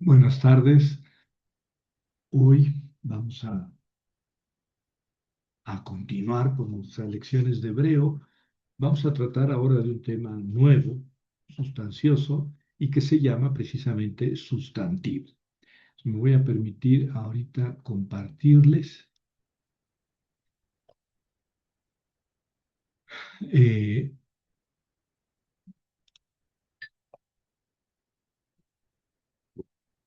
Buenas tardes. Hoy vamos a continuar con nuestras lecciones de hebreo. Vamos a tratar ahora de un tema nuevo, sustancioso, y que se llama precisamente sustantivo. Me voy a permitir ahorita compartirles. eh,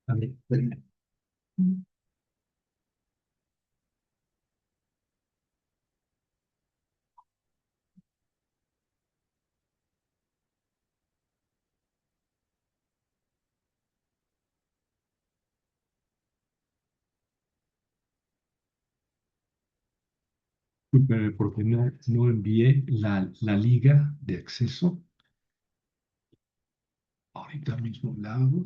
a ver, espérenme. Discúlpenme porque no envié la liga de acceso. Ahorita mismo la hago.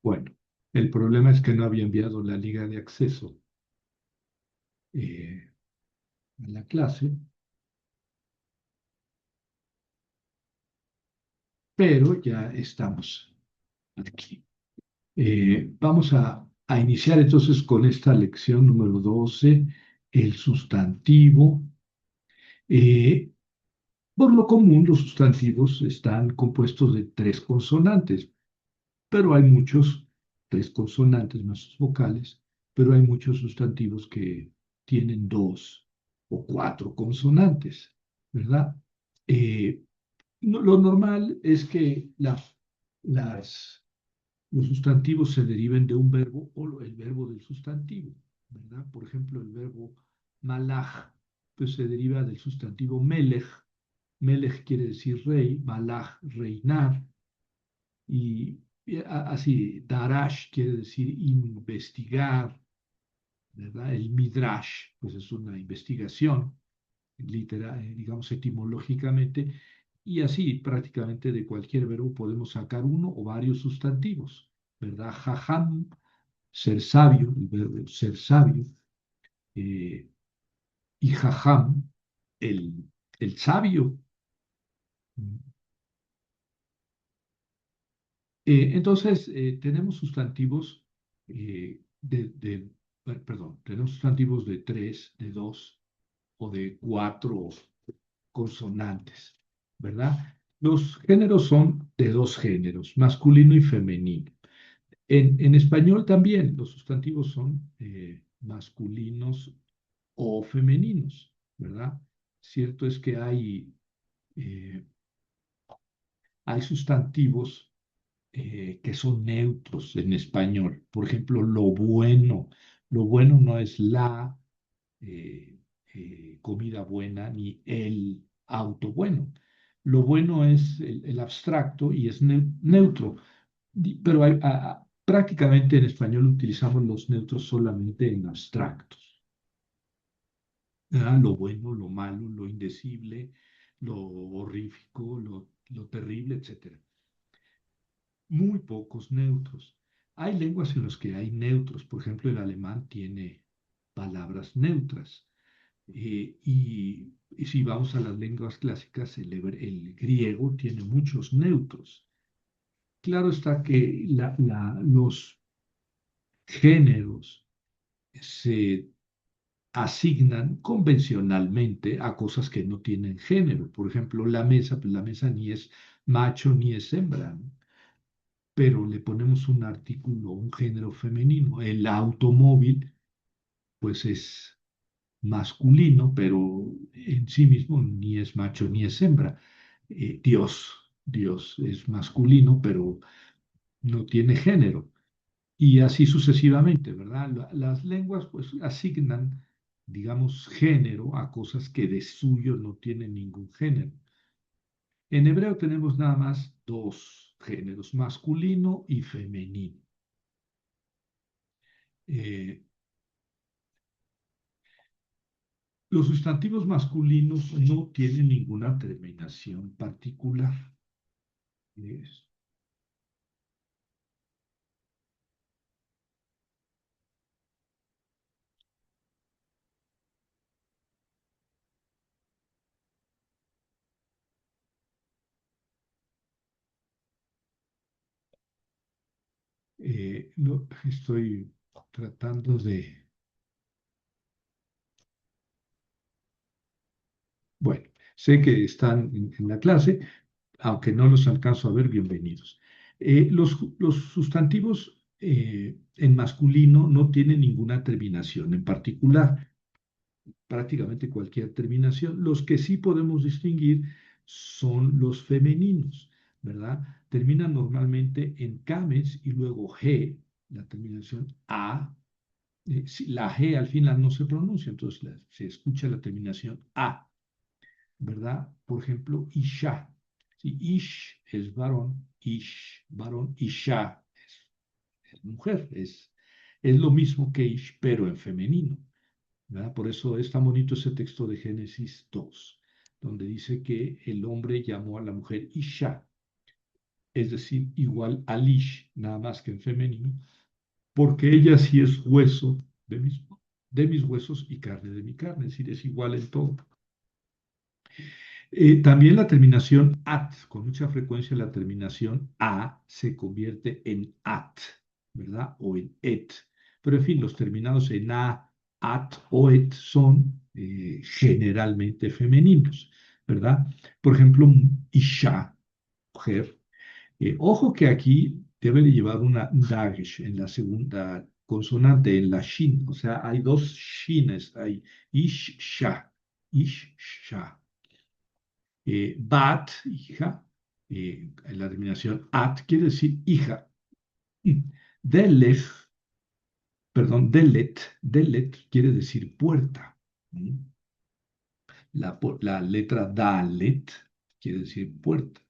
Bueno, el problema es que no había enviado la liga de acceso eh, a la clase, pero ya estamos aquí. Vamos a iniciar entonces con esta lección número 12, el sustantivo. Eh, por lo común, los sustantivos están compuestos de tres consonantes, pero hay muchos, tres consonantes más sus vocales, pero hay muchos sustantivos que tienen dos o cuatro consonantes, ¿verdad? Eh, lo normal es que las los sustantivos se deriven de un verbo o el verbo del sustantivo, ¿verdad? Por ejemplo, el verbo malach, pues se deriva del sustantivo melech. Melech quiere decir rey, malach, reinar, y así, darash quiere decir investigar, ¿verdad? El midrash, pues es una investigación, digamos etimológicamente, y así prácticamente de cualquier verbo podemos sacar uno o varios sustantivos, ¿verdad? Jajam, ser sabio, el verbo ser sabio, eh, y jajam, el, el sabio. Entonces, tenemos sustantivos perdón, tenemos sustantivos de tres, de dos o de cuatro consonantes, ¿verdad? Los géneros son de dos géneros, masculino y femenino. En español también los sustantivos son masculinos o femeninos, ¿verdad? Cierto es que eh, hay sustantivos que son neutros en español. Por ejemplo, lo bueno. Lo bueno no es la comida buena ni el auto bueno. Lo bueno es el abstracto y es neutro. Pero prácticamente en español utilizamos los neutros solamente en abstractos. ¿Verdad? Lo bueno, lo malo, lo indecible, lo horrífico, lo terrible, etcétera. Muy pocos neutros. Hay lenguas en las que hay neutros, por ejemplo, el alemán tiene palabras neutras. Y si vamos a las lenguas clásicas, el griego tiene muchos neutros. Claro está que los géneros se asignan convencionalmente a cosas que no tienen género. Por ejemplo, la mesa, pues la mesa ni es macho ni es hembra, ¿no? Pero le ponemos un artículo, un género femenino. El automóvil, pues es masculino, pero en sí mismo ni es macho ni es hembra. Dios es masculino, pero no tiene género. Y así sucesivamente, ¿verdad? Las lenguas pues asignan, digamos, género a cosas que de suyo no tienen ningún género. En hebreo tenemos nada más dos géneros, masculino y femenino. Eh, los sustantivos masculinos no tienen ninguna terminación particular. Es- estoy tratando de... Bueno, sé que están en la clase, aunque no los alcanzo a ver, bienvenidos. Los sustantivos en masculino no tienen ninguna terminación en particular, prácticamente cualquier terminación. Los que sí podemos distinguir son los femeninos, ¿verdad? Terminan normalmente en cames y luego G, la terminación A. La G al final no se pronuncia, entonces se escucha la terminación A, ¿verdad? Por ejemplo, Isha. Si Ish es varón, Ish, varón, Isha es mujer. Es lo mismo que Ish, pero en femenino, ¿verdad? Por eso es tan bonito ese texto de Génesis 2, donde dice que el hombre llamó a la mujer Isha, es decir, igual a Ish, nada más que en femenino, porque ella sí es hueso de mis huesos y carne de mi carne, es decir, es igual en todo. También la terminación at, con mucha frecuencia la terminación a se convierte en at, ¿verdad? O en et. Pero en fin, los terminados en a, at o et son generalmente femeninos, ¿verdad? Por ejemplo, isha, mujer. Ojo que aquí debe de llevar una dagesh en la segunda consonante, en la shin. O sea, hay dos shines, hay ish, sha. Bat, hija, la terminación at quiere decir hija. Delef, perdón, delet quiere decir puerta. ¿Mm? La letra dalet quiere decir puerta.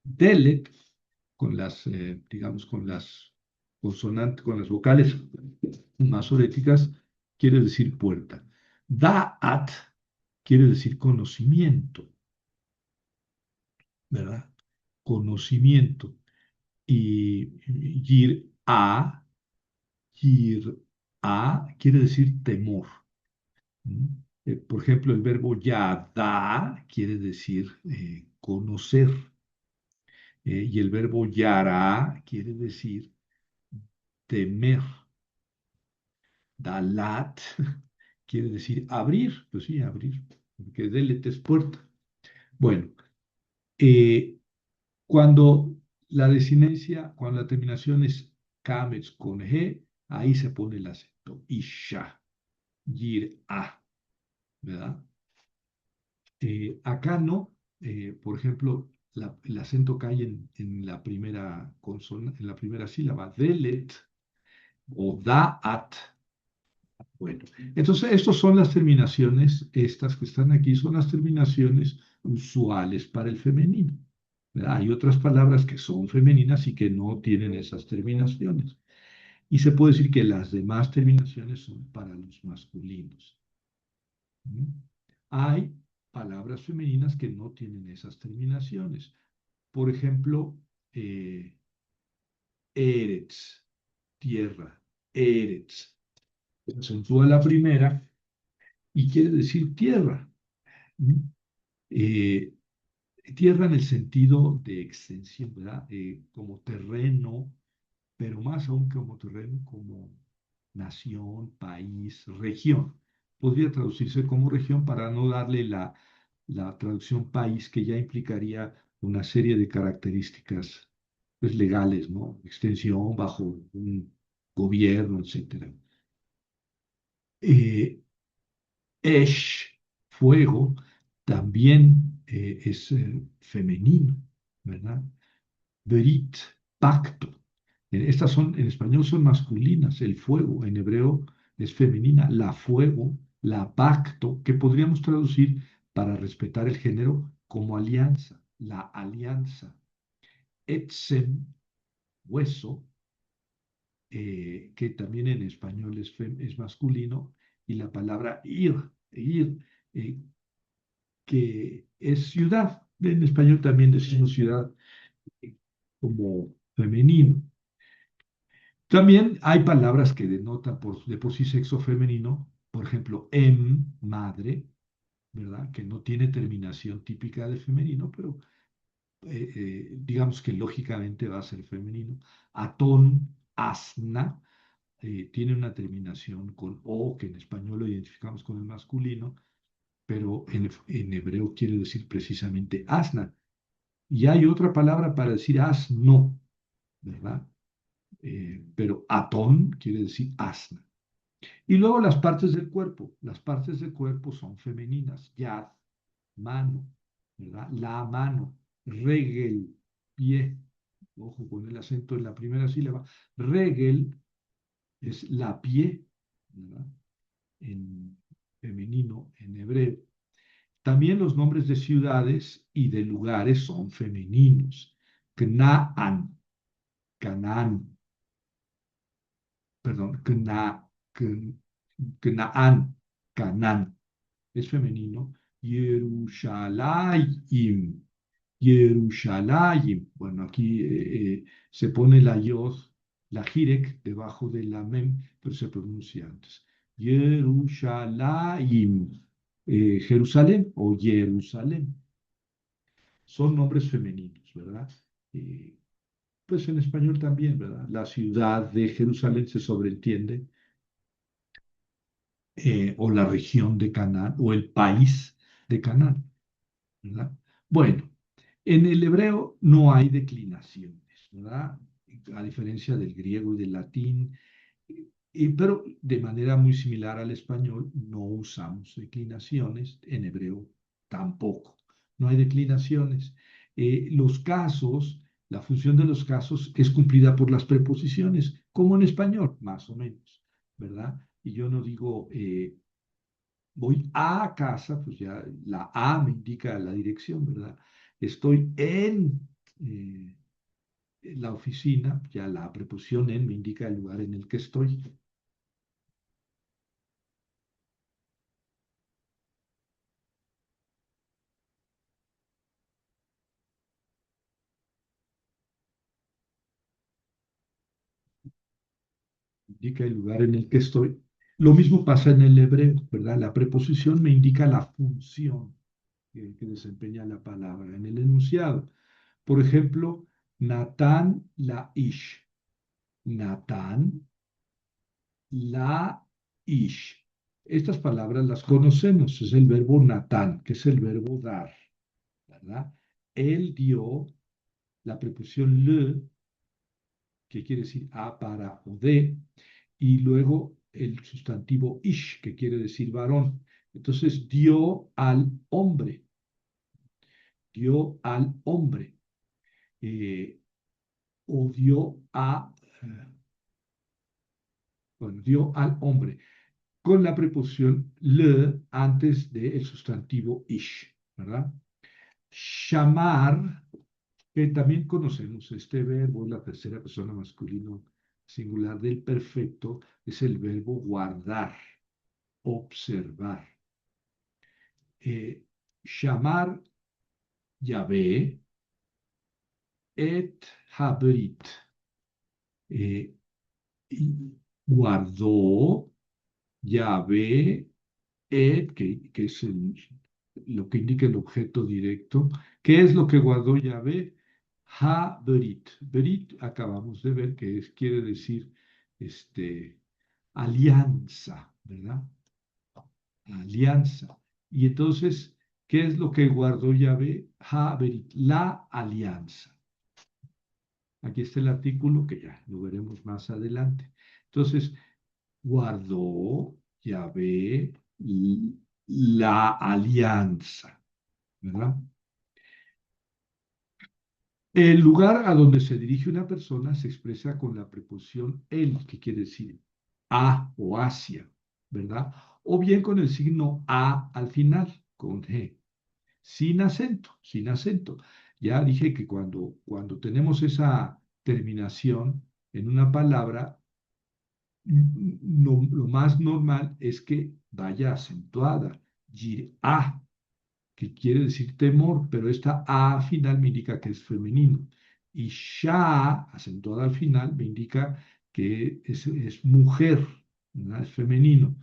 Delet, digamos, con las consonantes, con las vocales masoréticas, quiere decir puerta. Da'at quiere decir conocimiento, ¿verdad? Conocimiento. Y yir a quiere decir temor. ¿Mm? Por ejemplo, el verbo yada quiere decir conocer. Y el verbo yara quiere decir temer. Dalat quiere decir abrir, pues sí, abrir, porque delet es puerta. Bueno, eh, cuando cuando la terminación es kametz con G, ahí se pone el acento. Isha, yir, a, ¿verdad? Acá no. Por ejemplo, el acento cae en la primera en la primera sílaba, delet o daat. Bueno, entonces estas son las terminaciones, estas que están aquí son las terminaciones usuales para el femenino, ¿verdad? Hay otras palabras que son femeninas y que no tienen esas terminaciones. Y se puede decir que las demás terminaciones son para los masculinos. ¿Mm? Hay palabras femeninas que no tienen esas terminaciones. Por ejemplo, eh, Eretz, tierra, Eretz. Se acentúa la primera y quiere decir tierra. ¿Mm? Eh, Tierra en el sentido de extensión, ¿verdad? Como terreno, pero más aún como terreno, como nación, país, región. Podría traducirse como región para no darle la traducción país, que ya implicaría una serie de características pues, legales, ¿no? Extensión bajo un gobierno, etcétera. Eh, Esh, fuego, también es femenino, ¿verdad? Berit, pacto. Estas son, en español son masculinas, el fuego, en hebreo es femenina, la fuego, la pacto, que podríamos traducir para respetar el género como alianza, la alianza. Etzem, hueso, que también en español es masculino, y la palabra ir, eh, que es ciudad. En español también decimos ciudad como femenino. También hay palabras que denotan de por sí sexo femenino, por ejemplo, madre, ¿verdad? Que no tiene terminación típica de femenino, pero digamos que lógicamente va a ser femenino. Atón, asna, tiene una terminación con o, que en español lo identificamos con el masculino, pero en hebreo quiere decir precisamente asna. Y hay otra palabra para decir asno, ¿verdad? Pero atón quiere decir asna. Y luego las partes del cuerpo. Las partes del cuerpo son femeninas. Yad, mano, ¿verdad? La mano. Regel, pie. Ojo con el acento en la primera sílaba. Regel es la pie, ¿verdad? En femenino, en hebreo. También los nombres de ciudades y de lugares son femeninos. Canaán, Canaán, perdón, Canaán, Canaán, es femenino. Yerushalayim, Yerushalayim. Bueno, aquí se pone la yod, la jirek, debajo de la mem, pero se pronuncia antes. Yerushalayim, Jerusalén o Jerusalén. Son nombres femeninos, ¿verdad? Eh, pues en español también, ¿verdad? La ciudad de Jerusalén se sobreentiende, o la región de Canaán, o el país de Canaán, ¿verdad? Bueno, en el hebreo no hay declinaciones, ¿verdad? A diferencia del griego y del latín, pero de manera muy similar al español, no usamos declinaciones, en hebreo tampoco, no hay declinaciones. Los casos, la función de los casos es cumplida por las preposiciones, como en español, más o menos, ¿verdad? Y yo no digo voy a casa, pues ya la A me indica la dirección, ¿verdad? Estoy eh, en la oficina, ya la preposición en me indica el lugar en el que estoy. Indica el lugar en el que estoy. Lo mismo pasa en el hebreo, ¿verdad? La preposición me indica la función que desempeña la palabra en el enunciado. Por ejemplo, Natán la ish. Natán la ish. Estas palabras las conocemos, es el verbo natán, que es el verbo dar, ¿verdad? Él dio la preposición le, que quiere decir a para o de, y luego el sustantivo ish, que quiere decir varón. Entonces dio al hombre, eh, o bueno, dio al hombre, con la preposición le antes del sustantivo ish, ¿verdad? Shamar, que también conocemos este verbo, la tercera persona masculino singular del perfecto, es el verbo guardar, observar. Shamar Yahvé et Habrit. Eh, Guardó Yahvé que es lo que indica el objeto directo. ¿Qué es lo que guardó Yahvé? Ha Berit. Berit acabamos de ver que quiere decir este, alianza, ¿verdad? Alianza. Y entonces, ¿qué es lo que guardó Yahvé? Haberit, la alianza. Aquí está el artículo que ya lo veremos más adelante. Entonces, guardó Yahvé la alianza, ¿verdad? El lugar a donde se dirige una persona se expresa con la preposición el, que quiere decir a o hacia, ¿verdad? O bien con el signo a al final, con G, sin acento, sin acento. Ya dije que cuando tenemos esa terminación en una palabra, lo más normal es que vaya acentuada, a, que quiere decir temor, pero esta A final me indica que es femenino. Y Sha, acentuada al final, me indica que es mujer, ¿verdad? Es femenino.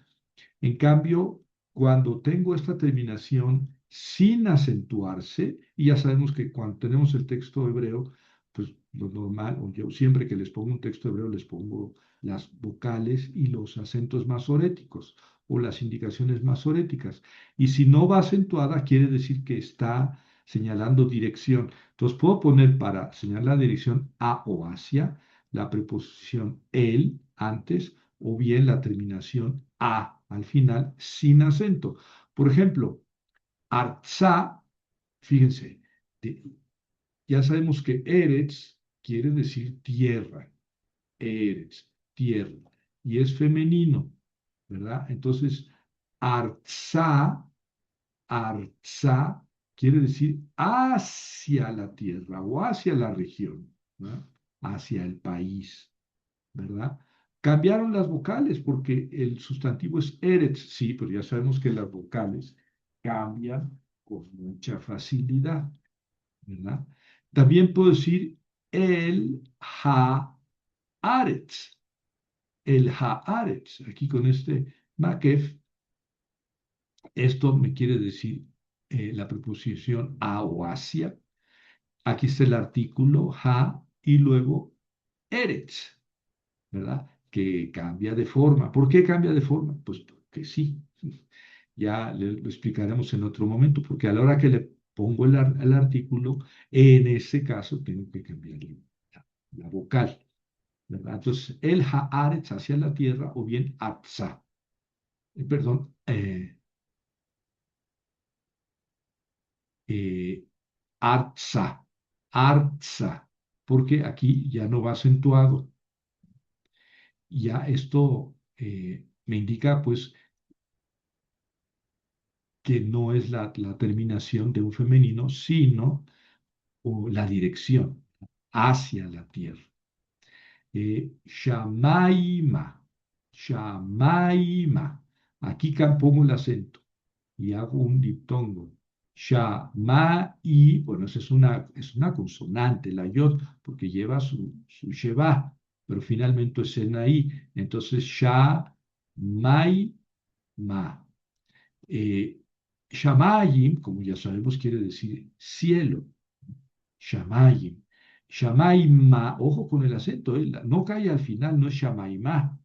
En cambio, cuando tengo esta terminación sin acentuarse, y ya sabemos que cuando tenemos el texto hebreo, pues lo normal, o yo siempre que les pongo un texto hebreo, les pongo las vocales y los acentos masoréticos o las indicaciones masoréticas. Y si no va acentuada, quiere decir que está señalando dirección. Entonces puedo poner para señalar la dirección a o hacia la preposición el antes o bien la terminación a al final sin acento. Por ejemplo, Artsá, fíjense, ya sabemos que Eretz quiere decir tierra, Eretz, tierra, y es femenino, ¿verdad? Entonces, Artsá, Artsá quiere decir hacia la tierra o hacia la región, ¿no? Hacia el país. ¿Verdad? Cambiaron las vocales porque el sustantivo es Eretz, sí, pero ya sabemos que las vocales cambian con mucha facilidad, ¿verdad? También puedo decir el Haaretz, el Haaretz, aquí con este Makef, esto me quiere decir la preposición a o hacia, aquí está el artículo ha y luego Eretz, ¿verdad? Que cambia de forma. ¿Por qué cambia de forma? Pues porque sí. Ya lo explicaremos en otro momento, porque a la hora que le pongo el artículo, en ese caso tengo que cambiar la vocal, ¿verdad? Entonces, el haaretz hacia la tierra o bien atza, perdón, eh, arza, arza, porque aquí ya no va acentuado. Ya esto me indica, pues, que no es la terminación de un femenino, sino la dirección hacia la tierra. Shamaima, Shamaima. Aquí pongo el acento y hago un diptongo. Shamai, bueno, esa es una consonante, la yod, porque lleva su sheba, pero finalmente es Senaí. Entonces, Shamaima. Eh, Shamayim, como ya sabemos, quiere decir cielo. Shamayim. Shamaima, ojo con el acento, no cae al final, no es Shamaima.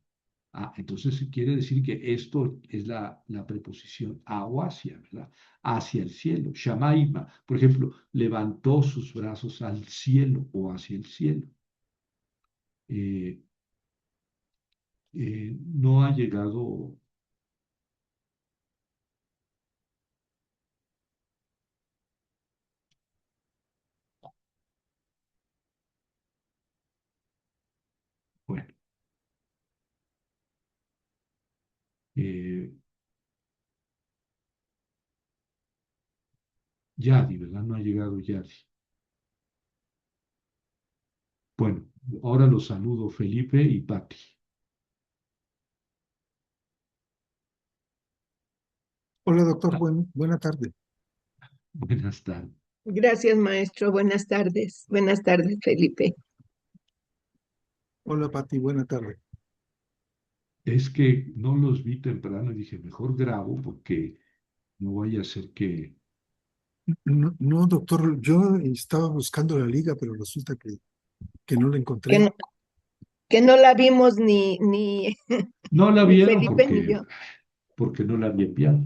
Entonces quiere decir que esto es la preposición a o hacia, ¿verdad? Hacia el cielo. Shamaima, por ejemplo, levantó sus brazos al cielo o hacia el cielo. Eh, no ha llegado, bueno, eh, Yadi, ¿verdad? No ha llegado Yadi. Bueno, ahora los saludo Felipe y Pati. Hola, doctor, buena tarde. Buenas tardes. Gracias, maestro. Buenas tardes. Buenas tardes, Felipe. Hola, Pati, buena tarde. Es que no los vi temprano y dije, mejor grabo porque no vaya a ser que... No, no, doctor, yo estaba buscando la liga, pero resulta que no la Que encontré. no, que no la vimos ni No la Ni vieron Felipe ni yo. porque no la había enviado.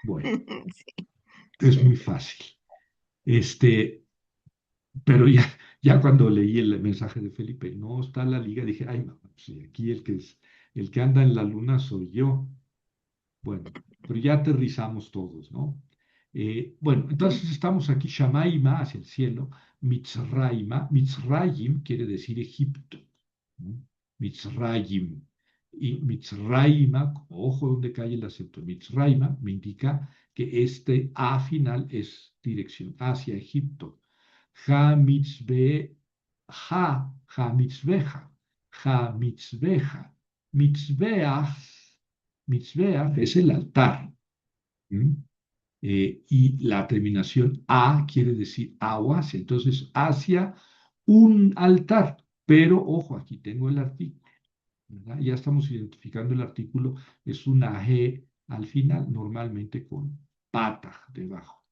Bueno, Sí. es muy fácil. Este, pero ya cuando leí el mensaje de Felipe, no está la liga, dije, ay, no, sí, aquí el que anda en la luna soy yo. Bueno, pero ya aterrizamos todos, ¿no? Bueno, entonces estamos aquí, Shamaima, hacia el cielo, Mitzraima, Mitzrayim quiere decir Egipto, ¿no? Mitzrayim. Y Mitzraima, ojo donde cae el acento, Mitzraima me indica que este A final es dirección hacia Egipto. Ha mitzve, ha mitzveja, ha mitzveja, mitzveach. Mitzvah es el altar. ¿M? Y la terminación a quiere decir aguas, entonces hacia un altar. Pero ojo, aquí tengo el artículo, ¿verdad? Ya estamos identificando el artículo, es una G al final, normalmente con pata debajo,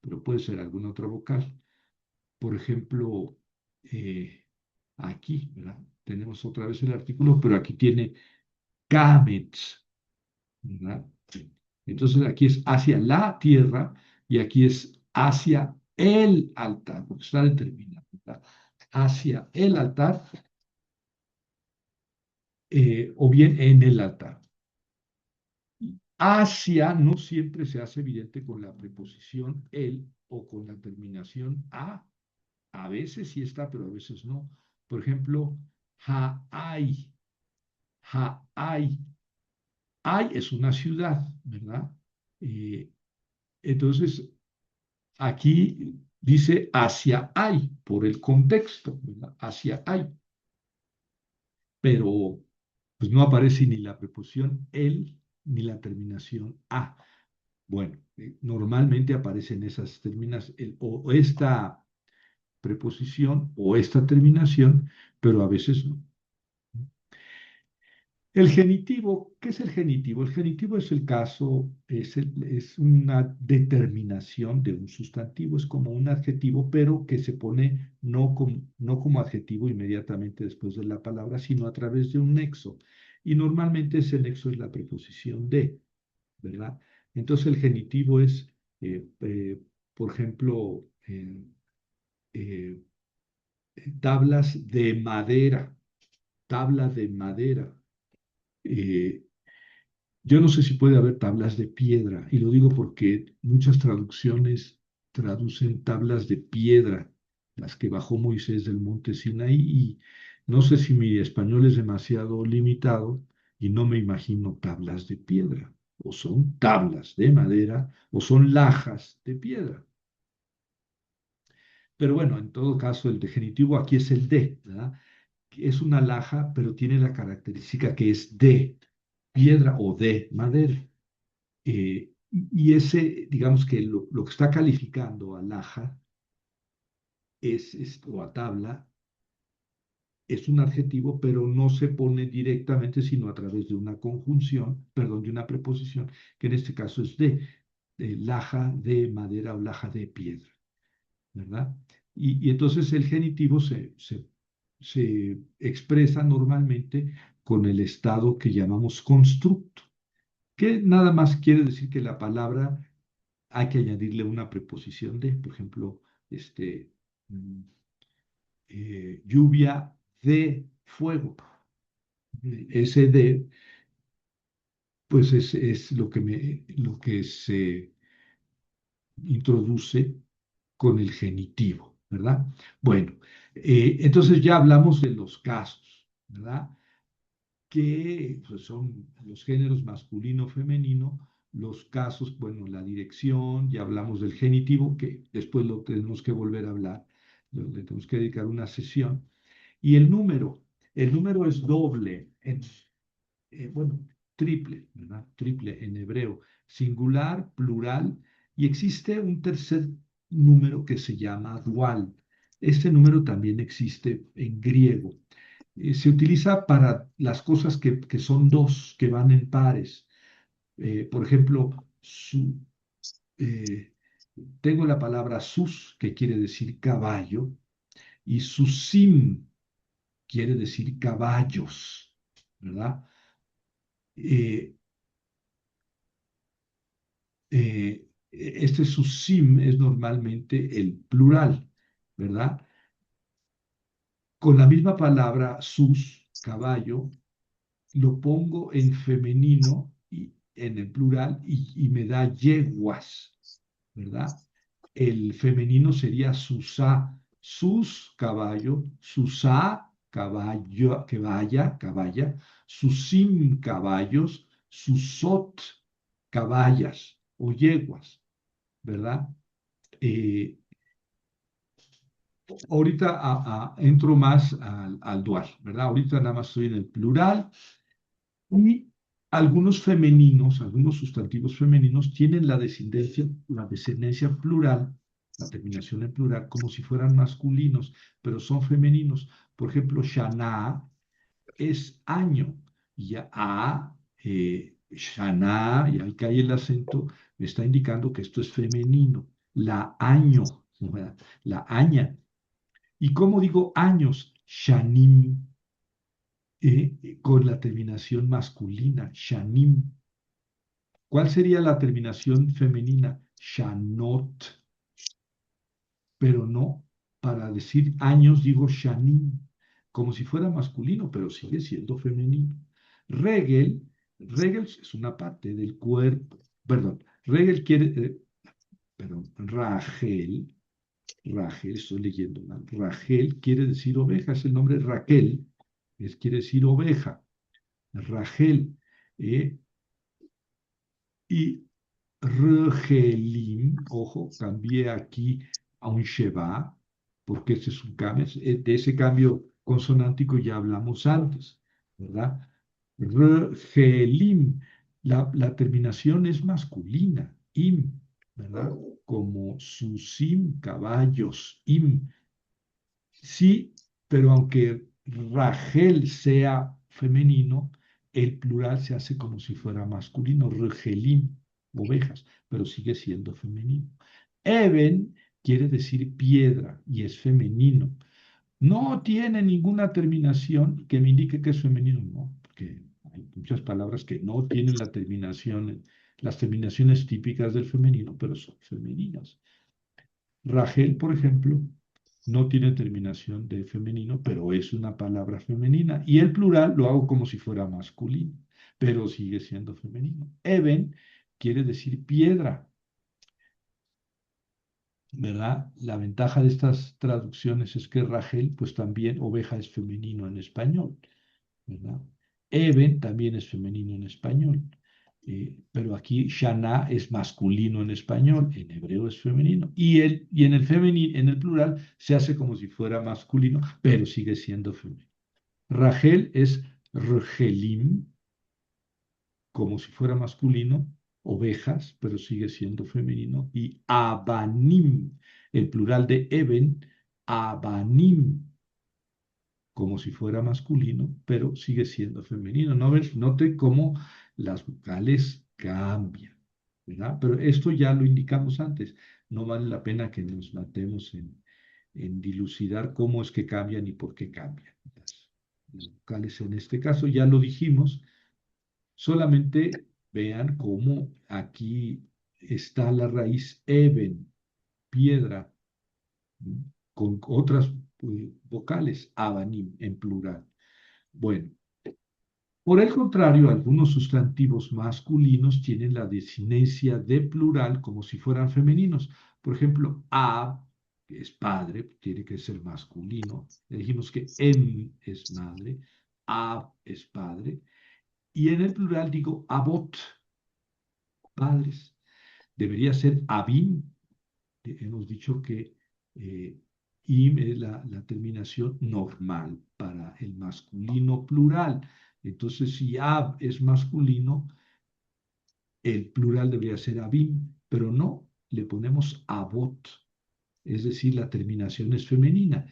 pero puede ser alguna otra vocal. Por ejemplo, aquí, ¿verdad? Tenemos otra vez el artículo, pero aquí tiene Kametz, ¿verdad? Entonces aquí es hacia la tierra y aquí es hacia el altar, porque está determinado, ¿verdad? Hacia el altar o bien en el altar. Hacia no siempre se hace evidente con la preposición el o con la terminación a veces sí está, pero a veces no. Por ejemplo, Ha'ai, Ha'ai, Ai es una ciudad, ¿verdad? Eh, entonces, aquí dice hacia hay, por el contexto, ¿verdad? Hacia hay, pero pues no aparece ni la preposición el ni la terminación a. Bueno, normalmente aparecen esas terminaciones, o esta preposición o esta terminación, pero a veces no. El genitivo, ¿qué es el genitivo? El genitivo es el caso, es una determinación de un sustantivo, es como un adjetivo, pero que se pone no como adjetivo inmediatamente después de la palabra, sino a través de un nexo. Y normalmente ese nexo es la preposición de, ¿verdad? Entonces el genitivo es, por ejemplo, eh, tablas de madera, tabla de madera. eh, Yo no sé si puede haber tablas de piedra, y lo digo porque muchas traducciones traducen tablas de piedra, las que bajó Moisés del monte Sinaí, y no sé si mi español es demasiado limitado y no me imagino tablas de piedra, o son tablas de madera, o son lajas de piedra. Pero bueno, en todo caso, el definitivo aquí es el de, ¿verdad? Es una laja, pero tiene la característica que es de piedra o de madera. Y ese, digamos que lo que está calificando a laja o a tabla es un adjetivo, pero no se pone directamente, sino a través de una conjunción, perdón, de una preposición, que en este caso es de laja de madera o laja de piedra, ¿verdad? Y entonces el genitivo se expresa normalmente con el estado que llamamos constructo, que nada más quiere decir que la palabra hay que añadirle una preposición de, por ejemplo, este, mm, lluvia de fuego. Ese de, pues es lo que se introduce con el genitivo, ¿verdad? Bueno, entonces ya hablamos de los casos, ¿verdad? Que pues, son los géneros masculino, femenino, los casos, bueno, la dirección, ya hablamos del genitivo, que después lo tenemos que volver a hablar, le tenemos que dedicar una sesión, y el número es doble, bueno, triple, ¿verdad? Triple en hebreo, singular, plural, y existe un tercer número que se llama dual. Este número también existe en griego. Se utiliza para las cosas que son dos, que van en pares. Por ejemplo, eh, tengo la palabra sus, que quiere decir caballo, y susim quiere decir caballos, ¿verdad? eh, este susim es normalmente el plural, ¿verdad? Con la misma palabra sus, caballo, lo pongo en femenino y en el plural y me da yeguas, ¿verdad? El femenino sería susá, sus caballo, susá caballo, que vaya, caballa, susim caballos, susot caballas o yeguas, ¿verdad? Eh, Ahorita entro más al dual, ¿verdad? Ahorita nada más estoy en el plural y algunos femeninos, algunos sustantivos femeninos tienen la descendencia plural, la terminación en plural, como si fueran masculinos, pero son femeninos. Por ejemplo, Shana es año y Shana, y ahí cae el acento, me está indicando que esto es femenino. La año, ¿verdad? La aña. ¿Y cómo digo años? Shanim, con la terminación masculina, shanim. ¿Cuál sería la terminación femenina? Shanot, pero no, para decir años digo shanim, como si fuera masculino, pero sigue siendo femenino. Regel, regel es una parte del cuerpo, perdón, regel quiere, perdón, Rachel, estoy leyendo mal, Rachel quiere decir oveja, es el nombre Raquel, quiere decir oveja, Rachel, y Regelim, ojo, cambié aquí a un Sheba, porque ese es un cambio, de ese cambio consonántico ya hablamos antes, ¿verdad? Regelim, la terminación es masculina, im, ¿verdad? Como susim, caballos, im. Sí, pero aunque Rachel sea femenino, el plural se hace como si fuera masculino, Regelim, ovejas, pero sigue siendo femenino. Eben quiere decir piedra y es femenino. No tiene ninguna terminación que me indique que es femenino, no, porque hay muchas palabras que no tienen la terminación, las terminaciones típicas del femenino, pero son femeninas. Rachel, por ejemplo, no tiene terminación de femenino, pero es una palabra femenina. Y el plural lo hago como si fuera masculino, pero sigue siendo femenino. Eben quiere decir piedra, ¿verdad? La ventaja de estas traducciones es que Rachel, pues también oveja es femenino en español, ¿verdad? Eben también es femenino en español. Pero aquí Shana es masculino en español, en hebreo es femenino, y en el femenino, en el plural se hace como si fuera masculino, pero sigue siendo femenino. Rachel es Rgelim, como si fuera masculino, ovejas, pero sigue siendo femenino, y Abanim, el plural de Eben, Abanim, como si fuera masculino, pero sigue siendo femenino. ¿No ves? Note cómo las vocales cambian, ¿verdad? Pero esto ya lo indicamos antes. No vale la pena que nos matemos en dilucidar cómo es que cambian y por qué cambian. Las vocales en este caso ya lo dijimos, solamente vean cómo aquí está la raíz eben, piedra, con otras vocales, abanim en plural. Bueno, por el contrario, algunos sustantivos masculinos tienen la desinencia de plural como si fueran femeninos. Por ejemplo, ab, que es padre, tiene que ser masculino. Le dijimos que em es madre, ab es padre. Y en el plural digo abot, padres. Debería ser abim. Hemos dicho que im es la terminación normal para el masculino plural. Entonces, si ab es masculino, el plural debería ser abim, pero no, le ponemos abot, es decir, la terminación es femenina.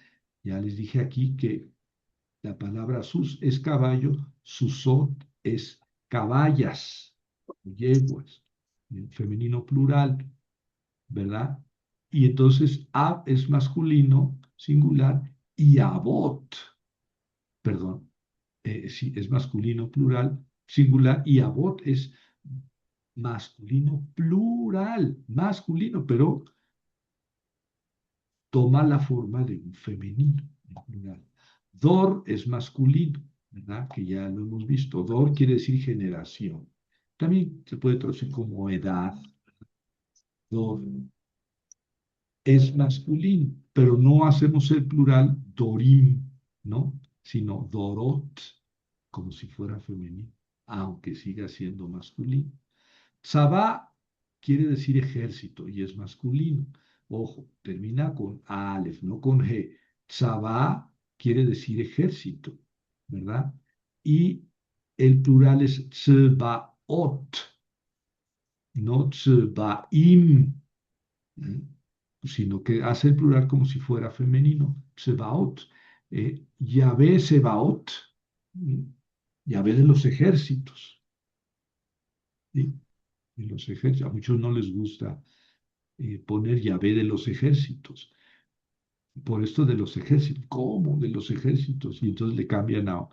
Ya les dije aquí que la palabra sus es caballo, susot es caballas, yeguas, femenino plural, ¿verdad? Y entonces ab es masculino, singular, y abot, perdón, sí, es masculino plural, singular, y abot es masculino plural, masculino, pero toma la forma de un femenino en plural. Dor es masculino, ¿verdad? Que ya lo hemos visto. Dor quiere decir generación. También se puede traducir como edad. Dor es masculino, pero no hacemos el plural dorim, ¿no? Sino dorot, como si fuera femenino, aunque siga siendo masculino. Sabá quiere decir ejército y es masculino. Ojo, termina con Aleph, no con G. Sabá quiere decir ejército, ¿verdad? Y el plural es tzbaot, no tzbaim, ¿eh? Sino que hace el plural como si fuera femenino. Tzebaot. Yahvé Sebaot, ¿eh? Yahvé de los ejércitos. ¿Sí? De los ejércitos. A muchos no les gusta poner Yahvé de los ejércitos. Por esto de los ejércitos. ¿Cómo de los ejércitos? Y entonces le cambian a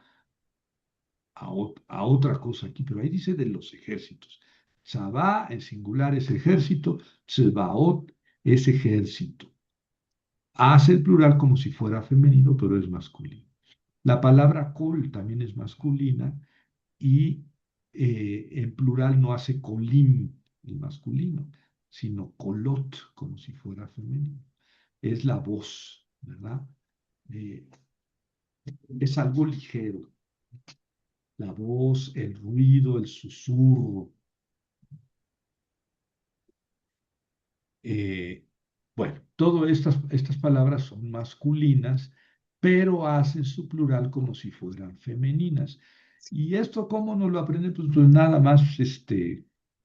otra cosa aquí, pero ahí dice de los ejércitos. Sabá en singular es ejército, Tzebaot es ejército. Hace el plural como si fuera femenino, pero es masculino. La palabra col también es masculina y en plural no hace colim, el masculino, sino colot, como si fuera femenino. Es la voz, ¿verdad? Eh, es algo ligero. La voz, el ruido, el susurro. Eh, bueno, todas estas palabras son masculinas, pero hacen su plural como si fueran femeninas. ¿Y esto cómo nos lo aprende? Pues nada más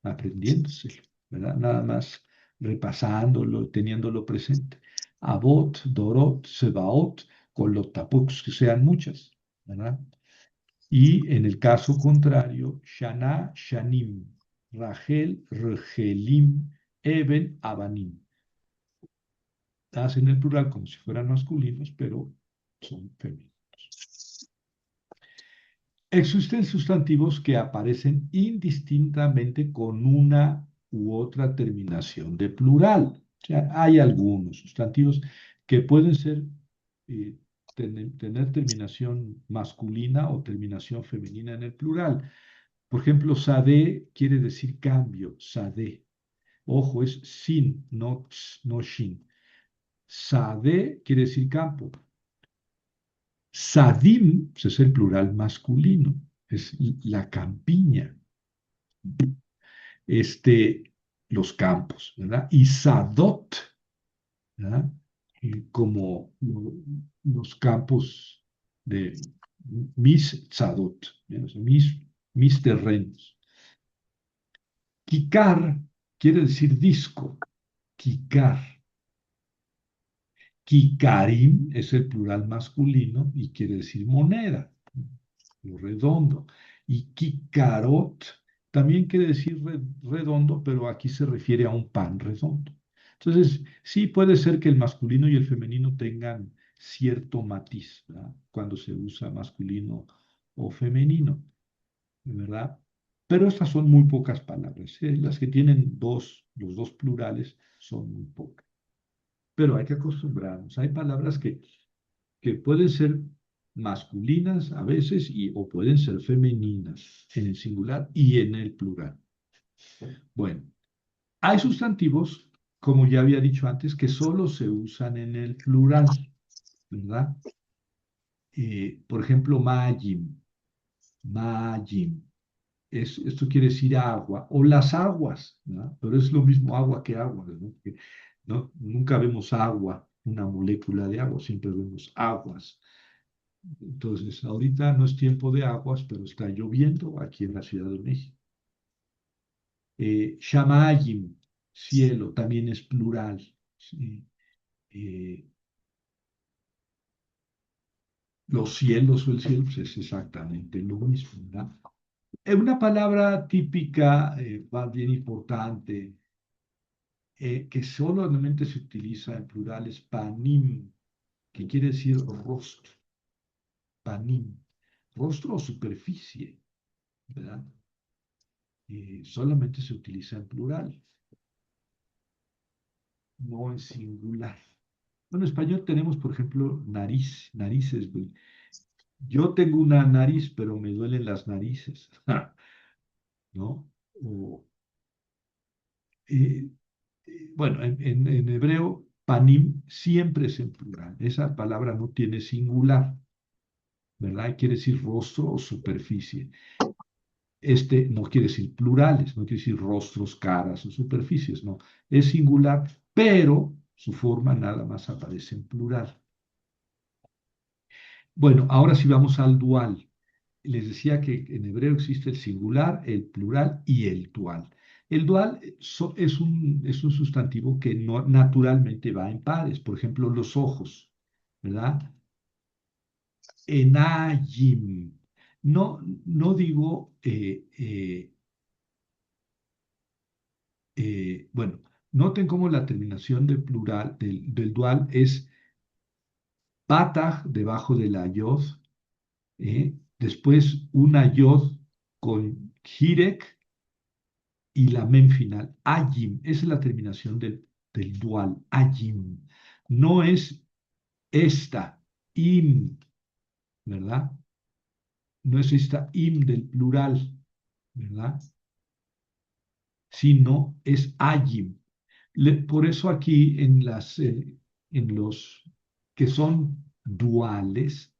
aprendiéndoselo, ¿verdad? Nada más repasándolo, teniéndolo presente. Abot, Dorot, Sebaot, con los tapuks que sean muchas, ¿verdad? Y en el caso contrario, Shana, Shanim, Rachel, Regelim, Eben, Abanim. Hacen el plural como si fueran masculinos, pero son femeninos. Existen sustantivos que aparecen indistintamente con una u otra terminación de plural. O sea, hay algunos sustantivos que pueden ser, tener terminación masculina o terminación femenina en el plural. Por ejemplo, sadé quiere decir cambio, sadé. Ojo, es sin, no, no shin. Sadé quiere decir campo. Sadim pues, es el plural masculino, es la campiña, los campos, ¿verdad? Y sadot, ¿verdad? Como los campos de mis sadot, ¿verdad? O sea, mis terrenos. Kikar quiere decir disco, kikar. Kikarim es el plural masculino y quiere decir moneda, lo redondo. Y kikarot también quiere decir redondo, pero aquí se refiere a un pan redondo. Entonces, sí puede ser que el masculino y el femenino tengan cierto matiz, ¿verdad? Cuando se usa masculino o femenino, ¿verdad? Pero estas son muy pocas palabras, ¿eh? Las que tienen los dos plurales son muy pocas. Pero hay que acostumbrarnos. Hay palabras que pueden ser masculinas a veces o pueden ser femeninas en el singular y en el plural. Bueno, hay sustantivos, como ya había dicho antes, que solo se usan en el plural, ¿verdad? Por ejemplo, magim, magim. Esto quiere decir agua, o las aguas, ¿no? Pero es lo mismo agua que agua, ¿no? Nunca vemos agua, una molécula de agua, siempre vemos aguas. Entonces, ahorita no es tiempo de aguas, pero está lloviendo aquí en la Ciudad de México. Shamayim, cielo, también es plural. ¿Sí? Eh, los cielos o el cielo pues es exactamente lo mismo, ¿verdad? Una palabra típica, más bien importante, que solamente se utiliza en plural es panim, que quiere decir rostro, panim, rostro o superficie. ¿verdad? Solamente se utiliza en plural, no en singular. Bueno, en español tenemos, por ejemplo, nariz, narices, güey. Yo tengo una nariz, pero me duelen las narices, ¿no? O, eh, bueno, en hebreo, panim siempre es en plural. Esa palabra no tiene singular, ¿verdad? Quiere decir rostro o superficie. Este no quiere decir plurales, no quiere decir rostros, caras o superficies, no. Es singular, pero su forma nada más aparece en plural. Bueno, ahora sí vamos al dual. Les decía que en hebreo existe el singular, el plural y el dual. El dual es un sustantivo que no, naturalmente va en pares. Por ejemplo, los ojos, ¿verdad? Enayim. No, no digo, bueno, noten cómo la terminación del plural, del dual, es patah debajo de la yod, después una yod con jirek y la mem final, ayim, esa es la terminación del dual, ayim. No es esta, im, ¿verdad? No es esta im del plural, ¿verdad? Sino es ayim. Por eso aquí en los que son duales,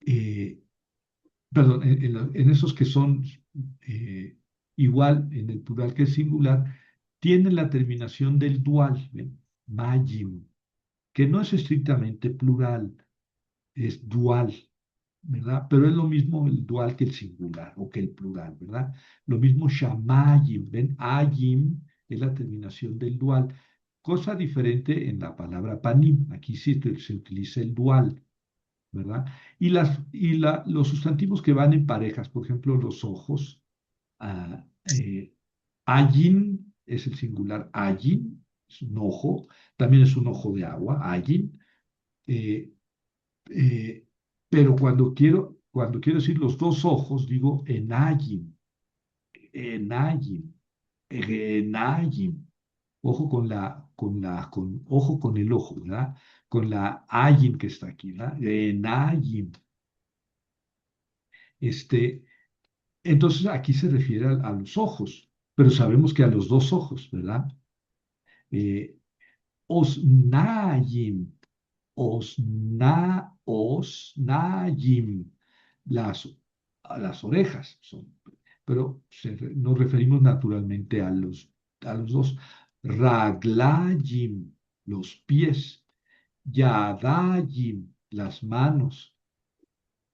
eh, perdón, en esos que son eh, igual en el plural que el singular, tienen la terminación del dual, ¿ven? Mayim, que no es estrictamente plural, es dual, ¿verdad? Pero es lo mismo el dual que el singular o que el plural, ¿verdad? Lo mismo shamayim, ¿ven? Ayim es la terminación del dual. Cosa diferente en la palabra panim. Aquí sí se utiliza el dual, ¿verdad? Los sustantivos que van en parejas, por ejemplo, los ojos, ah, ayin es el singular ayin, es un ojo, también es un ojo de agua, ayin, eh, eh, pero cuando quiero decir los dos ojos, digo enayim, enayim, enayim. Ojo ojo con el ojo, ¿verdad? Con la ayin que está aquí, ¿verdad? Enayim. Este, entonces aquí se refiere a los ojos, pero sabemos que a los dos ojos, ¿verdad? Eh, osnayim, osnayim, las, a las orejas son, pero nos referimos naturalmente a los dos. Raglayim, los pies, yadayim, las manos.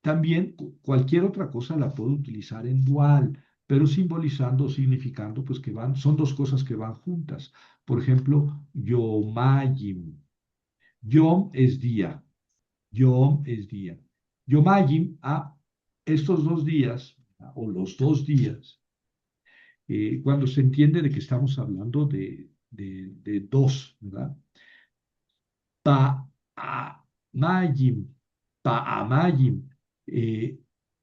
También cualquier otra cosa la puedo utilizar en dual, pero simbolizando o significando pues que son dos cosas que van juntas. Por ejemplo, yomayim. Yom es día, yom es día. Yomayim, estos dos días, o los dos días, cuando se entiende de que estamos hablando de dos, ¿verdad? Pa'amayim, pa'amayim,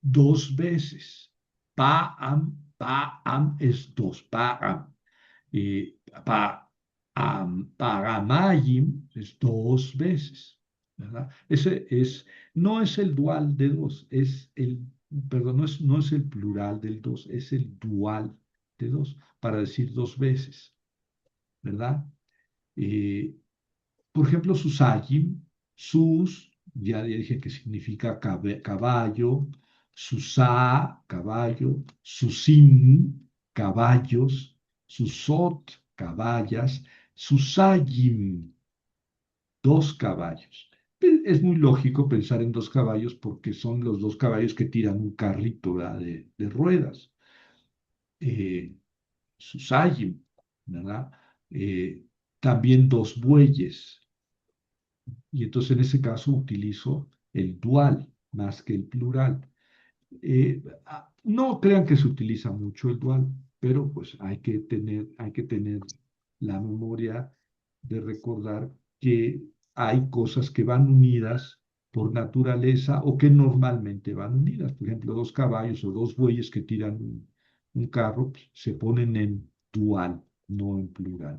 dos veces. Pa'am es dos, pa'am. Eh, Pa'amayim es dos veces, ¿verdad? No es el dual de dos, perdón, no es el plural del dos, es el dual de dos, para decir dos veces, ¿verdad? Eh, por ejemplo, Susayim, ya dije que significa caballo, Susá, caballo, Susim, caballos, Susot, caballas, Susayim, dos caballos. Es muy lógico pensar en dos caballos porque son los dos caballos que tiran un carrito, ¿verdad? De ruedas. Susayim, ¿verdad? También dos bueyes. Y entonces en ese caso utilizo el dual más que el plural. No crean que se utiliza mucho el dual, pero pues hay que tener la memoria de recordar que hay cosas que van unidas por naturaleza o que normalmente van unidas. Por ejemplo, dos caballos o dos bueyes que tiran un carro pues, se ponen en dual, no en plural.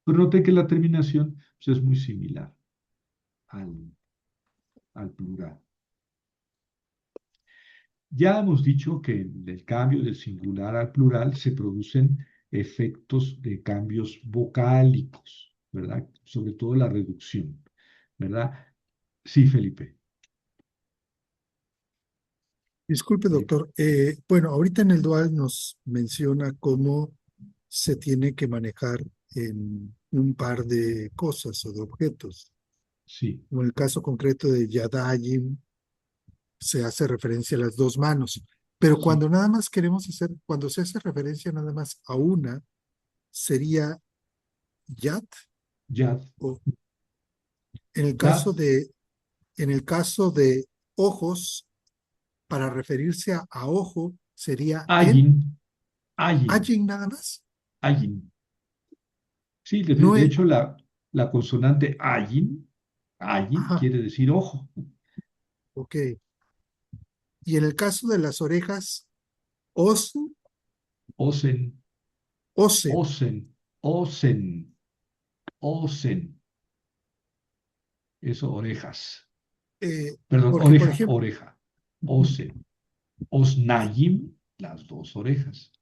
Pero note que la terminación pues, es muy similar al, al plural. Ya hemos dicho que en el cambio del singular al plural se producen efectos de cambios vocálicos, ¿verdad? Sobre todo la reducción, ¿verdad? Sí, Felipe. Disculpe, Felipe. doctor. Bueno, ahorita en el dual nos menciona cómo se tiene que manejar en un par de cosas o de objetos. Sí, Como en el caso concreto de Yadayim, se hace referencia a las dos manos. Pero sí, cuando nada más queremos hacer, cuando se hace referencia nada más a una, sería Yad, ya, o en el ya, caso de, en el caso de ojos, para referirse a ojo, sería en ayin, ayin, Ajin nada más. ayin. Sí, No de es, hecho la consonante ayin ajá, quiere decir ojo. ok. Y en el caso de las orejas, os, Osen, ose, osen, osen, osen. Eso, orejas. Perdón, porque por oreja, ejemplo, oreja. Osen. Osnayim, las dos orejas.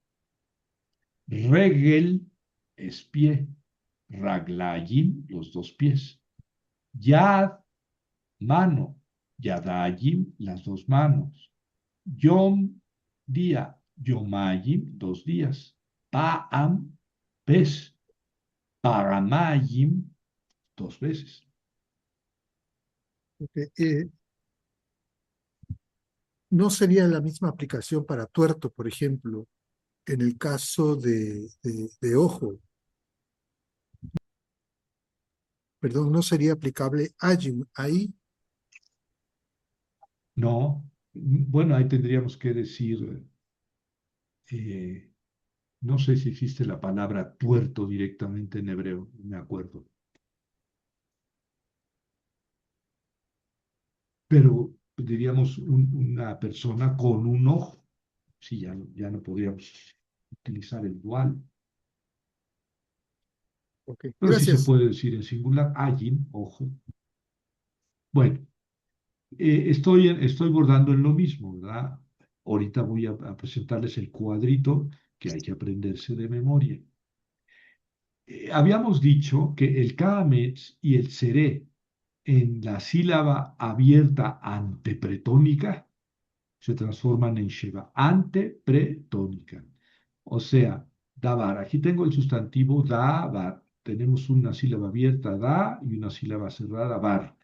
Regel es pie. Raglayim, los dos pies. Yad, mano. Yadayim, las dos manos. Yom, día. Yomayim, 2 días. Paam, pez. Paramayim, 2 veces. eh, no sería la misma aplicación para tuerto, por ejemplo, en el caso de ojo, perdón, no sería aplicable Ajin ahí. No, bueno, ahí tendríamos que decir, eh, no sé si existe la palabra tuerto directamente en hebreo, no me acuerdo. Pero diríamos una persona con un ojo, sí, ya no podríamos utilizar el dual, Ok, pero sí se gracias. puede decir en singular, ayin, ojo. Bueno, estoy bordando en lo mismo, ¿verdad? Ahorita voy a presentarles el cuadrito que hay que aprenderse de memoria. Habíamos dicho que el Kaametz y el Seré en la sílaba abierta antepretónica se transforman en Sheva, antepretónica. O sea, davar. Aquí tengo el sustantivo davar. Tenemos una sílaba abierta, da, y una sílaba cerrada, var.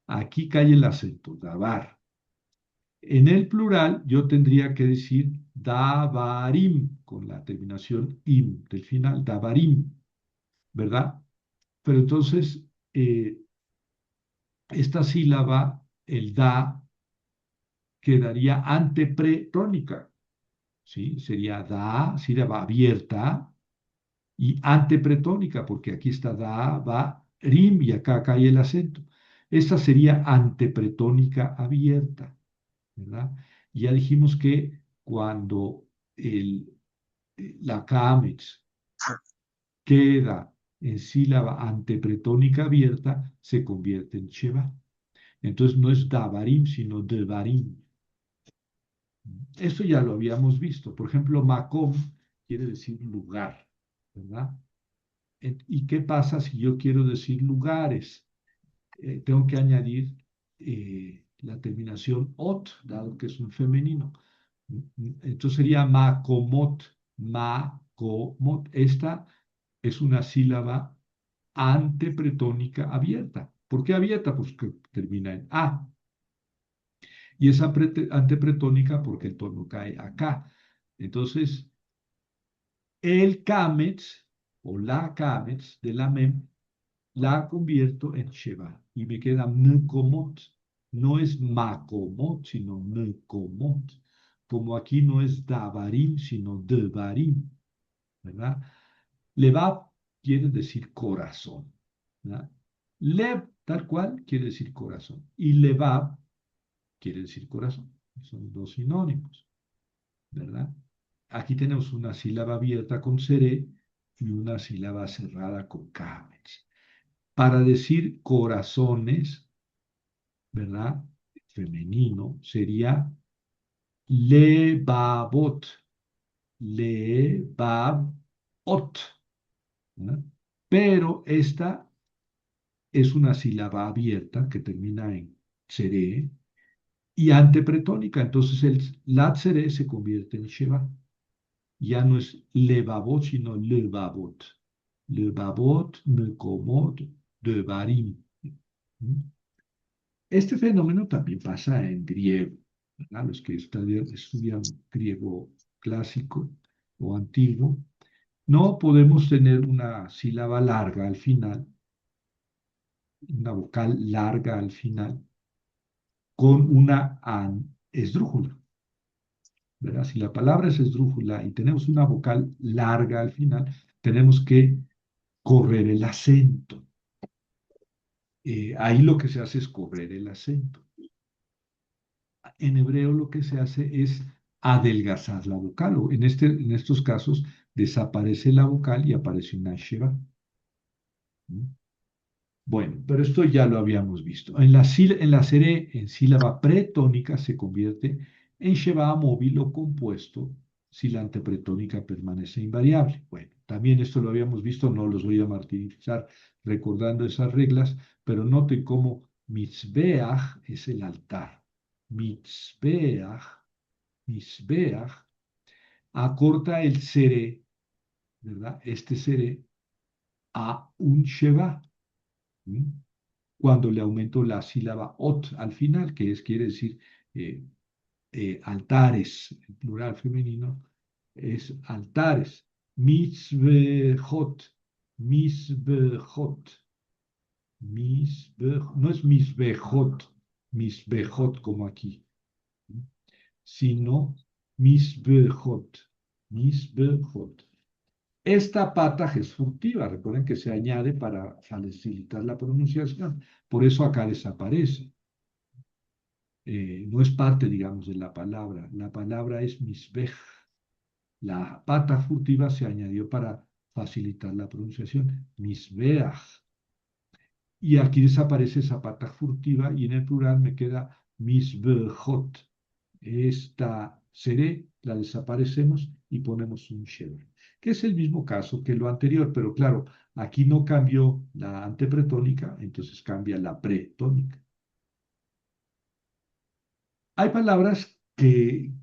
Aquí cae el acento, davar. En el plural yo tendría que decir davarim, con la terminación im del final, davarim, ¿verdad? Pero entonces, esta sílaba, el da, quedaría antepretónica, ¿sí? Sería da, sílaba abierta, y antepretónica, porque aquí está da, va, rim, y acá cae el acento. Esta sería antepretónica abierta, ¿verdad? Y ya dijimos que cuando la kametz queda en sílaba antepretónica abierta, se convierte en sheva. Entonces no es davarim, sino devarim. Esto ya lo habíamos visto. Por ejemplo, makom quiere decir lugar, ¿verdad? ¿Y qué pasa si yo quiero decir lugares? Tengo que añadir la terminación ot, dado que es un femenino. Entonces sería makomot, makomot. Esta es una sílaba antepretónica abierta. ¿Por qué abierta? Pues que termina en A. Y es antepretónica porque el tono cae acá. Entonces, el kametz o la kametz de la mem la convierto en sheva y me queda mkomot. No es makomot, sino mkomot. Como aquí no es davarim, sino devarim, ¿verdad? Levav quiere decir corazón, ¿verdad? Lev Tal cual quiere decir corazón. Y levab quiere decir corazón. Son dos sinónimos, ¿verdad? Aquí tenemos una sílaba abierta con seré y una sílaba cerrada con kametz. Para decir corazones, ¿verdad? Femenino sería lebabot, lebabot, ¿verdad? Pero esta es una sílaba abierta que termina en seré y antepretónica. Entonces el latzere se convierte en sheva. Ya no es levavot, sino levavot. Levavot, mekomot, devarim. Este fenómeno también pasa en griego, ¿verdad? Los que estudian griego clásico o antiguo, no podemos tener una sílaba larga al final, una vocal larga al final, con una esdrújula, ¿verdad? Si la palabra es esdrújula y tenemos una vocal larga al final, tenemos que correr el acento. Ahí lo que se hace es correr el acento. En hebreo lo que se hace es adelgazar la vocal, o en estos casos desaparece la vocal y aparece una sheva. Bueno, pero esto ya lo habíamos visto. En la seré, en sílaba pretónica, se convierte en sheva móvil o compuesto si la antepretónica permanece invariable. Bueno, también esto lo habíamos visto, no los voy a martirizar recordando esas reglas, pero noten cómo mitzbeach es el altar. Mitzbeach, mitzbeach, acorta el seré, ¿verdad? Este seré a un sheva. Cuando le aumento la sílaba ot al final, que quiere decir eh, altares, el plural femenino, es altares. Misbehot, misbehot, no es misbehot como aquí, sino misbehot, misbehot. Esta pata es furtiva, recuerden que se añade para facilitar la pronunciación, por eso acá desaparece. No es parte, digamos, de la palabra es misbej. La pata furtiva se añadió para facilitar la pronunciación, misbeach. Y aquí desaparece esa pata furtiva y en el plural me queda misbejot. Esta seré, la desaparecemos y ponemos un shever, que es el mismo caso que lo anterior, pero claro, aquí no cambió la antepretónica, entonces cambia la pretónica. Hay palabras que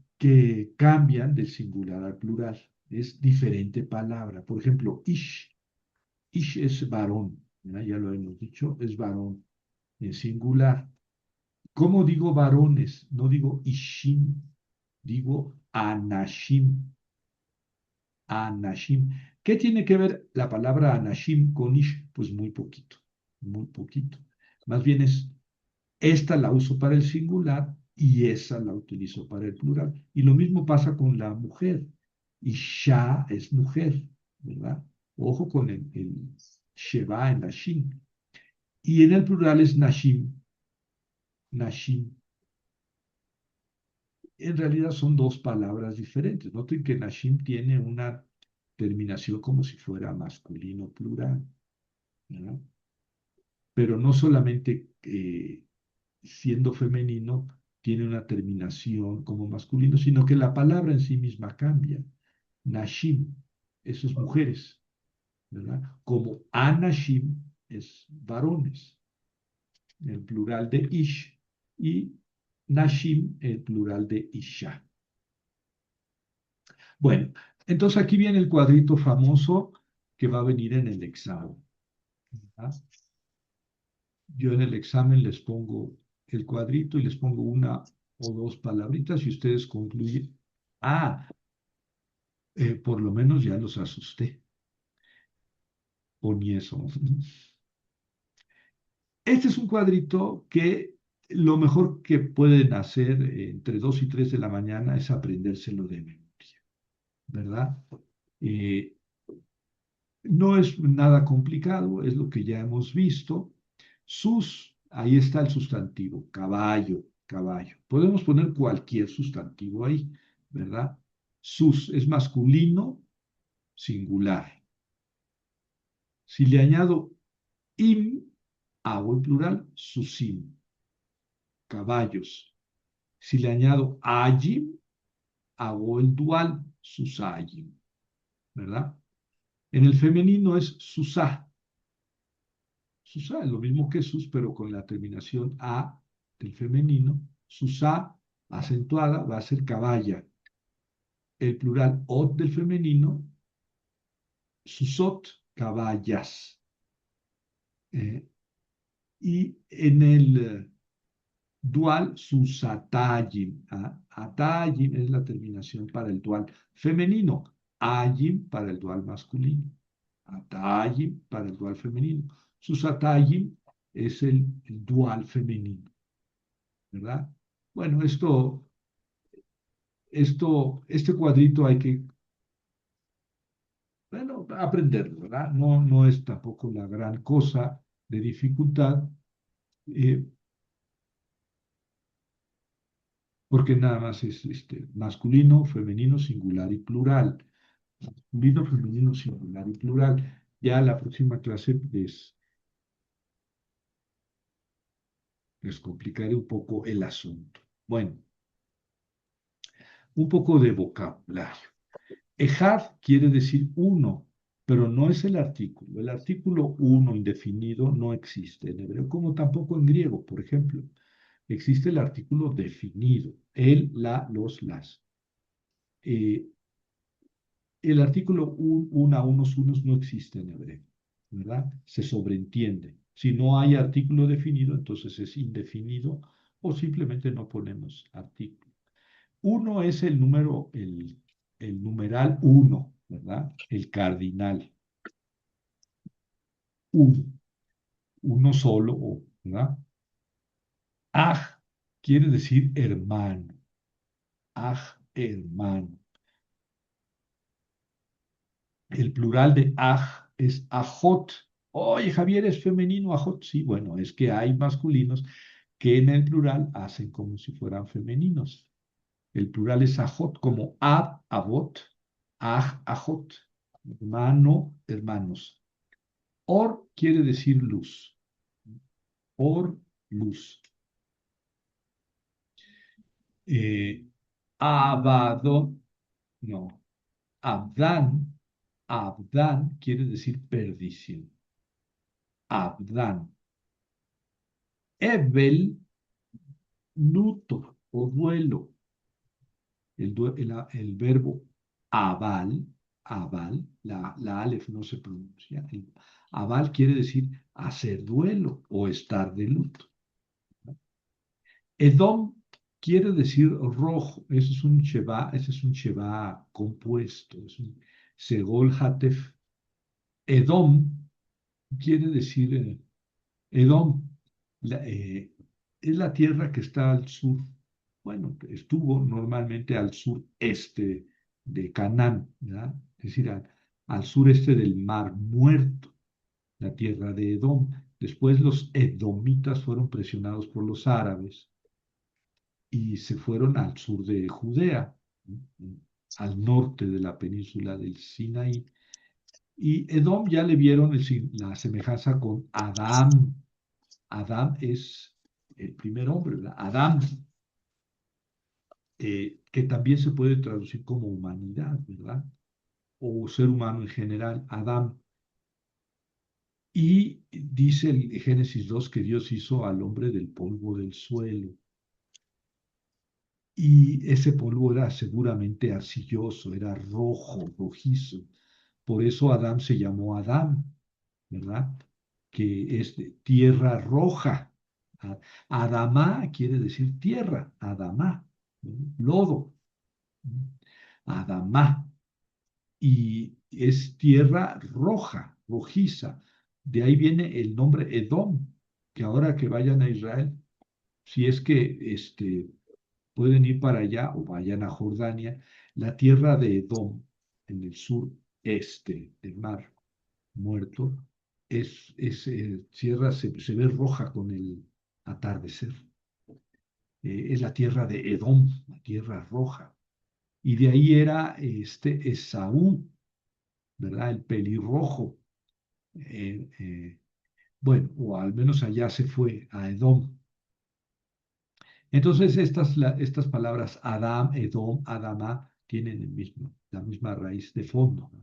cambian del singular al plural, es diferente palabra. Por ejemplo, ish. Ish es varón, ¿verdad? Ya lo hemos dicho, es varón en singular. ¿Cómo digo varones? No digo ishim, digo anashim. Anashim. ¿Qué tiene que ver la palabra anashim con ish? Pues muy poquito, muy poquito. Más bien esta la uso para el singular y esa la utilizo para el plural. Y lo mismo pasa con la mujer. Isha es mujer, ¿verdad? Ojo con el sheva en la shin. Y en el plural es nashim, nashim. En realidad son dos palabras diferentes. Noten que nashim tiene una terminación como si fuera masculino plural, ¿verdad? Pero no solamente siendo femenino tiene una terminación como masculino, sino que la palabra en sí misma cambia. Nashim, eso es mujeres, ¿verdad? Como anashim es varones, el plural de ish, y nashim, el plural de isha. Bueno, entonces aquí viene el cuadrito famoso que va a venir en el examen, ¿verdad? Yo en el examen les pongo el cuadrito y les pongo una o dos palabritas y ustedes concluyen. Ah, por lo menos ya los asusté. O ni eso. Este es un cuadrito que lo mejor que pueden hacer entre 2 y 3 de la mañana es aprendérselo de memoria, ¿verdad? No es nada complicado, es lo que ya hemos visto. Sus, ahí está el sustantivo, caballo, caballo. Podemos poner cualquier sustantivo ahí, ¿verdad? Sus es masculino, singular. Si le añado im, hago el plural, susim, caballos. Si le añado ayim, hago el dual, susayim, ¿verdad? En el femenino es susá. Susá es lo mismo que sus, pero con la terminación a del femenino. Susá, acentuada, va a ser caballa. El plural ot del femenino, susot, caballas. Eh, y en el dual, susatayim. Atayim es la terminación para el dual femenino. Ayim para el dual masculino. Atayim para el dual femenino. Susatayim es el dual femenino, ¿verdad? Bueno, este cuadrito hay que, bueno, aprenderlo, ¿verdad? No es tampoco la gran cosa de dificultad, eh, porque nada más es masculino, femenino, singular y plural. Masculino, femenino, singular y plural. Ya la próxima clase les complicaré un poco el asunto. Bueno, un poco de vocabulario. Ejad quiere decir uno, pero no es el artículo. El artículo uno indefinido no existe en hebreo, como tampoco en griego, por ejemplo. Existe el artículo definido, el, la, los, las. Eh, el artículo una, unos, unos no existe en hebreo, ¿verdad? Se sobreentiende. Si no hay artículo definido, entonces es indefinido o simplemente no ponemos artículo. Uno es el número, el numeral uno, ¿verdad? El cardinal. Uno, uno solo, ¿verdad? Aj quiere decir hermano. Aj, hermano. El plural de aj es ajot. Oye, Javier, ¿es femenino ajot? Sí, bueno, es que hay masculinos que en el plural hacen como si fueran femeninos. El plural es ajot, como ab, abot, aj, ajot. Hermano, hermanos. Or quiere decir luz. Or, luz. Eh, Abadón, no. Abdán, Abdán quiere decir perdición. Abdán. Evel, luto o duelo. El verbo abal, abal, la alef no se pronuncia. Abal quiere decir hacer duelo o estar de luto. Edom quiere decir rojo. Ese es un sheba compuesto. Es un segol hatef. Edom quiere decir Edom. la- eh, es la tierra que está al sur. Bueno, estuvo normalmente al sureste de Canaán, ¿verdad? Es decir, al sureste del Mar Muerto, la tierra de Edom. Después los edomitas fueron presionados por los árabes y se fueron al sur de Judea, al norte de la península del Sinaí. Y Edom ya le vieron la semejanza con Adán. Adán es el primer hombre, ¿verdad? Adán, que también se puede traducir como humanidad, ¿verdad? O ser humano en general, Adán. Y dice el Génesis 2 que Dios hizo al hombre del polvo del suelo. Y ese polvo era seguramente arcilloso, era rojo, rojizo. Por eso Adán se llamó Adán, ¿verdad? Que es de tierra roja. Adamá quiere decir tierra, Adamá, ¿no? Lodo, Adamá. Y es tierra roja, rojiza. De ahí viene el nombre Edom, que ahora que vayan a Israel, si es que pueden ir para allá o vayan a Jordania, la tierra de Edom, en el sur este del mar Muerto, tierra se ve roja con el atardecer. Es la tierra de Edom, la tierra roja. Y de ahí era Esaú, ¿verdad? El pelirrojo. Eh, eh, bueno, o al menos allá se fue, a Edom. Entonces, estas palabras Adam, Edom, Adama, tienen la misma raíz de fondo, ¿no?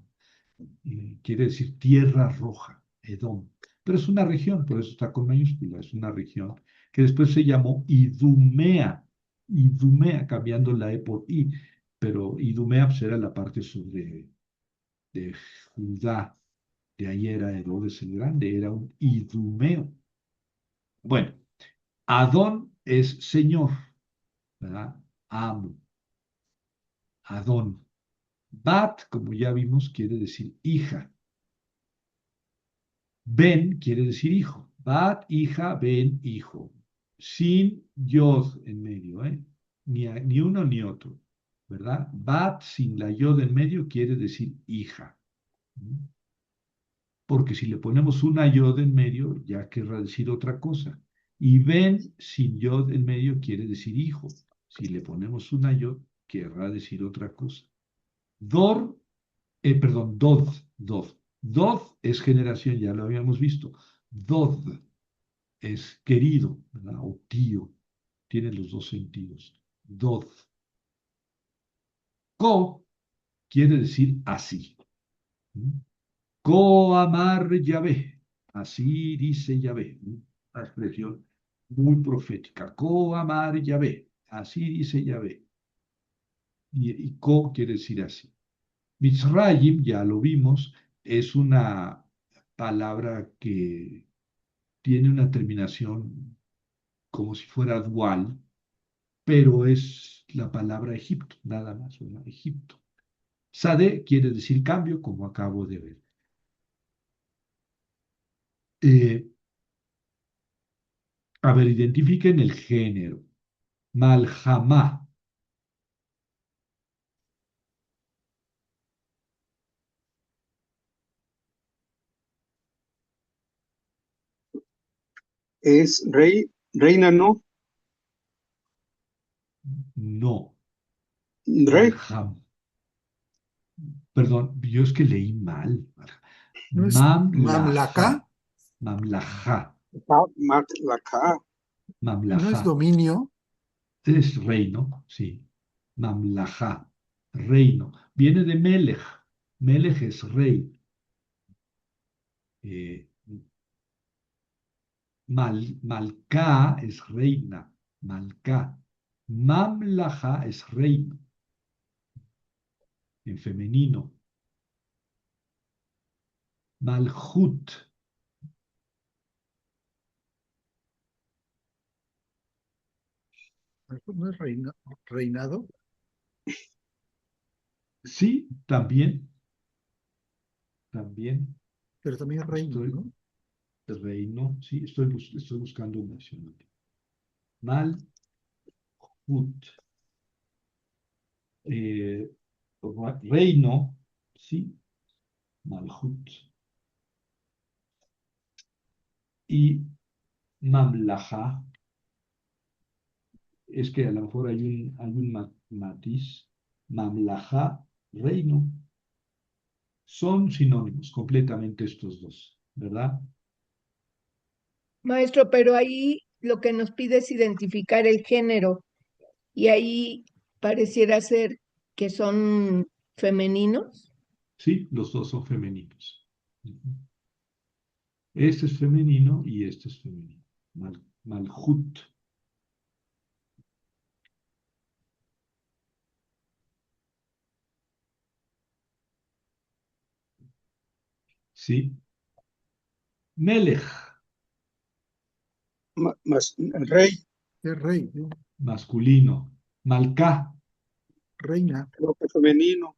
Quiere decir tierra roja, Edom. Pero es una región, por eso está con mayúscula, es una región que después se llamó Idumea, Idumea, cambiando la E por I, pero Idumea pues, era la parte sur de Judá, de ahí era Herodes el Grande, era un Idumeo. Bueno, Adón es señor, ¿verdad? Amo, Adón. Bat, como ya vimos, quiere decir hija. Ben quiere decir hijo. Bat, hija, ben, hijo. Sin yod en medio, ¿eh? Ni uno ni otro, ¿verdad? Bat sin la yod en medio quiere decir hija. Porque si le ponemos una yod en medio, ya querrá decir otra cosa. Y ben sin yod en medio quiere decir hijo. Si le ponemos una yod, querrá decir otra cosa. Dod, Dod. Dod es generación, ya lo habíamos visto. Dod es querido, ¿verdad? O tío. Tiene los dos sentidos. Dod. Ko quiere decir así. Ko amar Yahvé. Así dice Yahvé. Una expresión muy profética. Ko amar Yahvé. Así dice Yahvé. Y ko quiere decir así. Mitzrayim, ya lo vimos, es una palabra que tiene una terminación como si fuera dual, pero es la palabra Egipto, nada más, ¿verdad? Egipto. Sade quiere decir cambio, como acabo de ver. Eh, a ver, identifiquen el género. Malhamá. Es reina, ¿no? No. Rey, Malham. Perdón, yo es que leí mal. ¿No es Mamlaha. mamlaka? Mamlaha. Laca, ¿No es Mamlaha. dominio? Es reino, sí. Mamlaha, reino. Viene de Melech. Melech es rey. Eh, Malká es reina. Malká. Mamlaha es reino. En femenino. Malhut. ¿No es reinado? Sí, también. También. Pero también reino, Estoy, ¿no? reino. Sí, estoy buscando un sinónimo. Malhut. Eh, reino. Sí. Malhut. Y Mamlaha, es que a lo mejor hay un matiz. Mamlaha, reino. Son sinónimos completamente estos dos, ¿verdad? Maestro, pero ahí lo que nos pide es identificar el género y ahí pareciera ser que son femeninos. Sí, los dos son femeninos. Este es femenino y este es femenino. Malhut. Sí. Melech, rey, Es rey, ¿no? masculino. Malká, Reina. creo que femenino,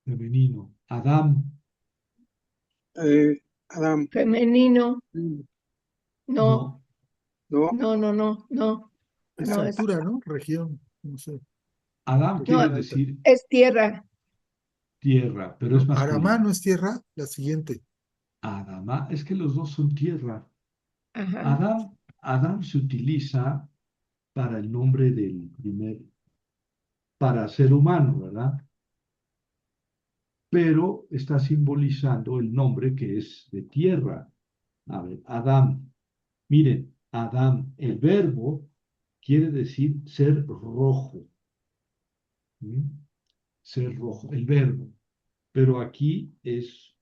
femenino. Adam, Adam, Femenino, no, no. ¿no? no, no, no, no, Es no, es, altura, ¿no? Región. No sé. Adam quiere no, Alta. decir es tierra. tierra, pero es ¿No? Aramá masculino. no es tierra, la siguiente. Adama, es que los dos son tierra. Ajá. Adam se utiliza para el nombre del para ser humano, ¿verdad? Pero está simbolizando el nombre que es de tierra. A ver, Adam. Miren, Adam, el verbo quiere decir ser rojo. ¿Mm? Ser rojo, el verbo. Pero aquí es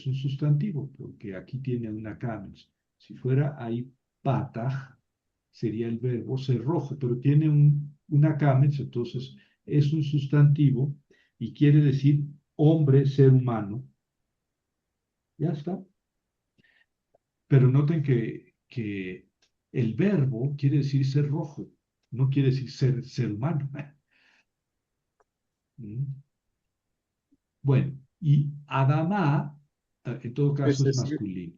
un sustantivo, porque aquí tiene una cames. Si fuera ahí patah, sería el verbo ser rojo, pero tiene una cames, entonces es un sustantivo y quiere decir hombre, ser humano. Ya está. Pero noten que el verbo quiere decir ser rojo, no quiere decir ser humano. ¿Mm? Bueno, y Adama, en todo caso, Es es decir, masculino.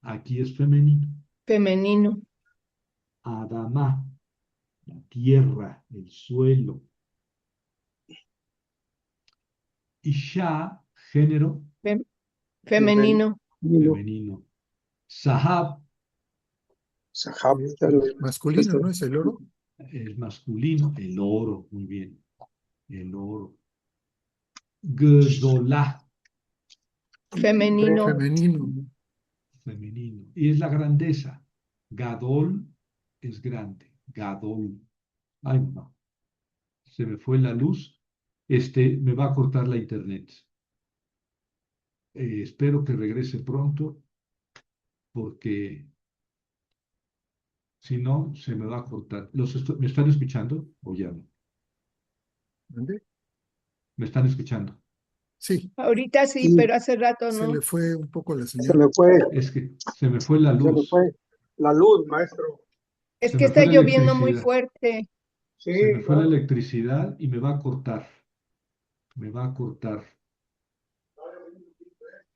Aquí es femenino. Femenino. Adama, la tierra, el suelo. Isha, género Fem- femenino. Femenino. femenino. Sahab Sahab, Masculino, ¿no? Es el oro. es masculino. El oro, muy bien. El oro. Gdolah, Femenino. Femenino. femenino. Y es la grandeza. Gadol es grande. Gadol. Ay, no. Se me fue la luz. Me va a cortar la internet. Espero que regrese pronto porque si no, se me va a cortar. ¿Me están escuchando o ya no? ¿Dónde? ¿Me están escuchando? Sí, Ahorita sí, Sí, pero hace rato se no. le fue un poco la se señal. me fue, Es que se me fue la se me luz, fue la luz, maestro. Es se que me fue está la lloviendo muy electricidad, fuerte. Sí, se me fue la claro. electricidad y me va a cortar, me va a cortar.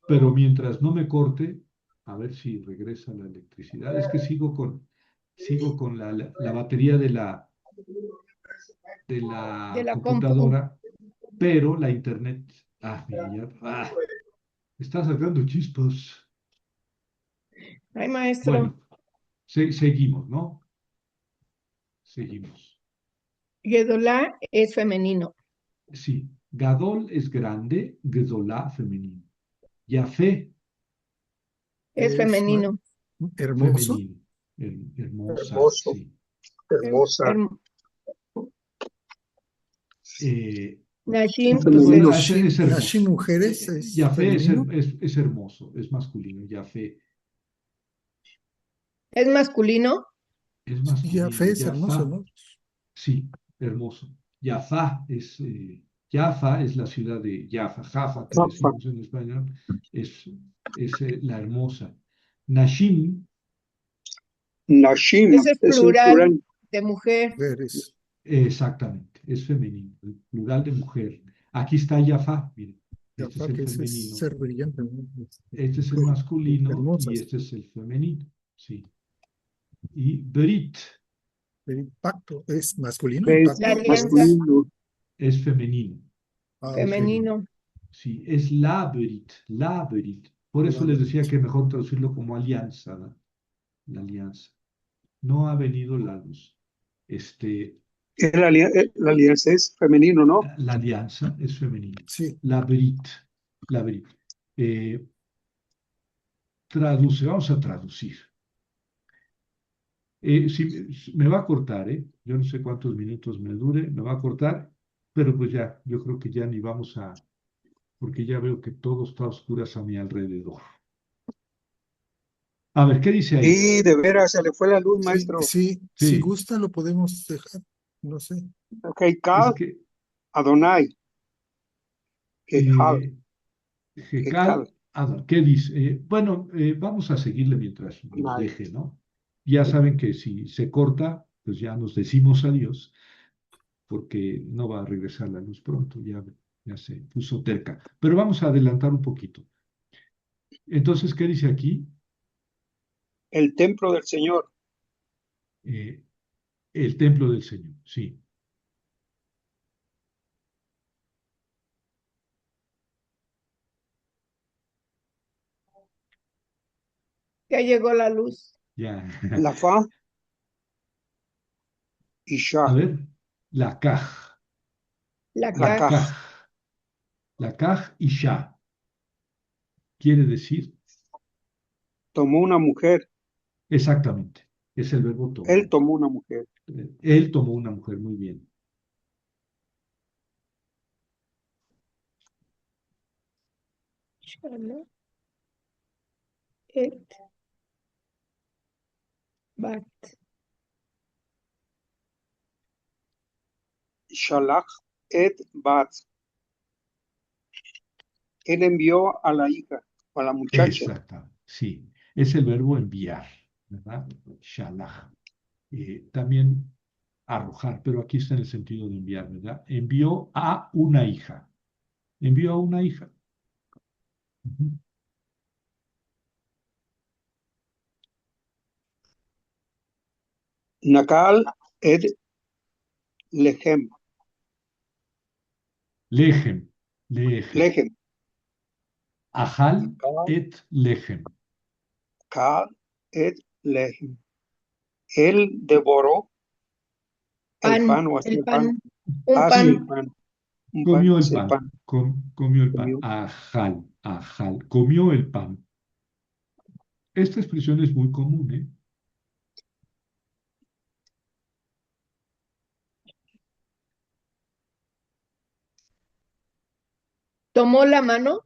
Pero mientras no me corte, a ver si regresa la electricidad. Es que sigo con la batería de De la la compu. computadora, pero la internet, mira, está sacando chispas. Ay, maestro. Bueno, seguimos, ¿no? Seguimos. Gedolá es femenino. Sí, Gadol es grande, Gedolá femenino. Yafé, Es Es femenino. hermoso. femenino. Hermosa, Hermoso, sí. Her- hermosa. her- Eh, Nashim, pues bueno, Femenino. es Nashi hermoso. mujeres es Yafé femenino. es hermoso, es masculino. Yafé es masculino. es Y ya masculino. fe es hermoso, Yafá, ¿no? sí, hermoso. Jaffa es la ciudad de Jaffa, que Rafa, decimos en español, es, es la hermosa. Nashim, Nashim, Ese es es un plural plural. de mujer. Mujeres. exactamente, es femenino, el plural de mujer. Aquí está Jaffa, miren, Ya este es fa, el que ese es femenino, ser brillante, ¿no? este es el Mujeres masculino y hermosas. este es el femenino, sí. Y Berit El impacto es masculino, Es La impacto alianza, es. masculino. es femenino, Ah, es ok. femenino, femenino. sí, es la Berit. Por eso les decía que mejor traducirlo como alianza, ¿no? La alianza. No ha venido la luz. La alianza es femenino, ¿no? La alianza es femenino. Sí, La Brit, la Brit. Eh, vamos a traducir. Si me va a cortar, ¿eh? Yo no sé cuántos minutos me dure, me va a cortar, pero pues ya, yo creo que ya ni vamos porque ya veo que todo está a oscuras a mi alrededor. A ver, ¿qué dice ahí? Y de veras, se le fue la luz, sí, maestro. sí. Si Sí, gusta, lo podemos dejar. No sé. Ok, es Cal, que Adonai, Kejal, eh, Jecal, Kejal, ¿qué dice? Bueno, vamos a seguirle mientras nos Adonai. deje, ¿no? Ya saben que si se corta, pues ya nos decimos adiós, porque no va a regresar la luz pronto, ya se puso terca. Pero vamos a adelantar un poquito. Entonces, ¿qué dice aquí? El templo del Señor. Eh, el templo del Señor, sí. Ya llegó la luz. Ya. La fa y A sha. ver, la kaj, La La la caja. kaj. kaj, la kaj y sha. Quiere decir Tomó una mujer. exactamente, es el verbo Él tomó. tomó una mujer. Él tomó una mujer, muy bien. Shalom, et, bat. Shalach et bat. Él envió a la hija, a la muchacha. Exactamente, sí, es el verbo enviar, ¿verdad? Shalach. También arrojar, pero aquí está en el sentido de enviar, ¿verdad? Envió a una hija. Envió a una hija. Ujú. Nakal et lechem. Lejem, lejem. Lechem. Ajal Nakal et lejem. et lechem. Él devoró el Pan, pan o así el el pan. pan. Un Ah, sí, el pan. Sí, pan. Un pan comió el es el pan. pan. Comió el pan. Comió. Ajal, ajal. Comió el pan. Esta expresión es muy común, ¿eh? ¿Tomó la mano?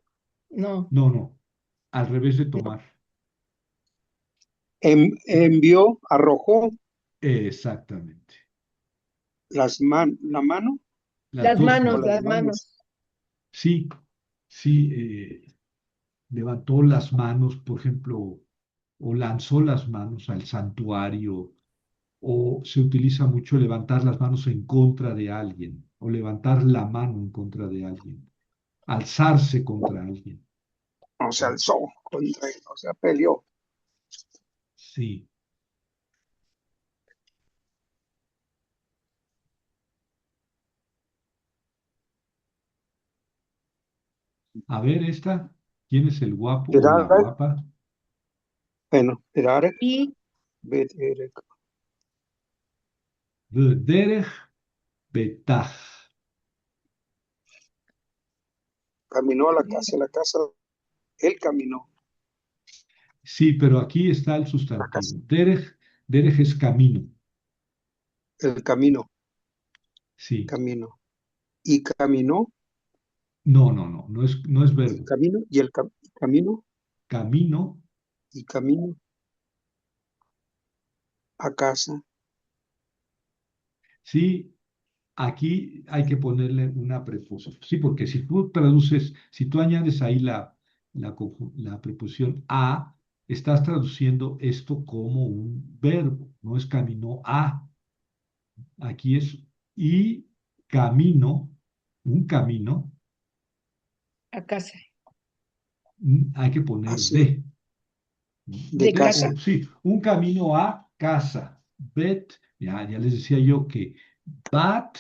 No. No, no. Al revés de No. tomar. Envió, arrojó Exactamente. la mano Las Las dos o manos, las las manos. manos. manos. Sí, sí. Levantó las manos, por ejemplo, o lanzó las manos al santuario, o se utiliza mucho levantar las manos en contra de alguien, o levantar la mano en contra de alguien, alzarse contra alguien. O se alzó contra él, o sea, peleó. Sí. A ver esta, ¿quién es el guapo o la Derek, guapa? bueno, Derek, Y Derek, Derech betach. caminó a la casa, él caminó Sí, pero aquí está el a la casa, sustantivo. Derech es camino. el camino, Sí. camino. Y caminó, No, no, no, no es y verbo. camino, y el camino, Camino, y camino a casa. sí, aquí hay que ponerle una preposición. Sí, porque si tú traduces, si tú añades ahí la preposición a, estás traduciendo esto como un verbo, no es camino a. Aquí es y camino, un camino, a casa. hay que poner Así, de De de, casa. casa. o sí, un camino a casa. Bet, ya les decía yo que bat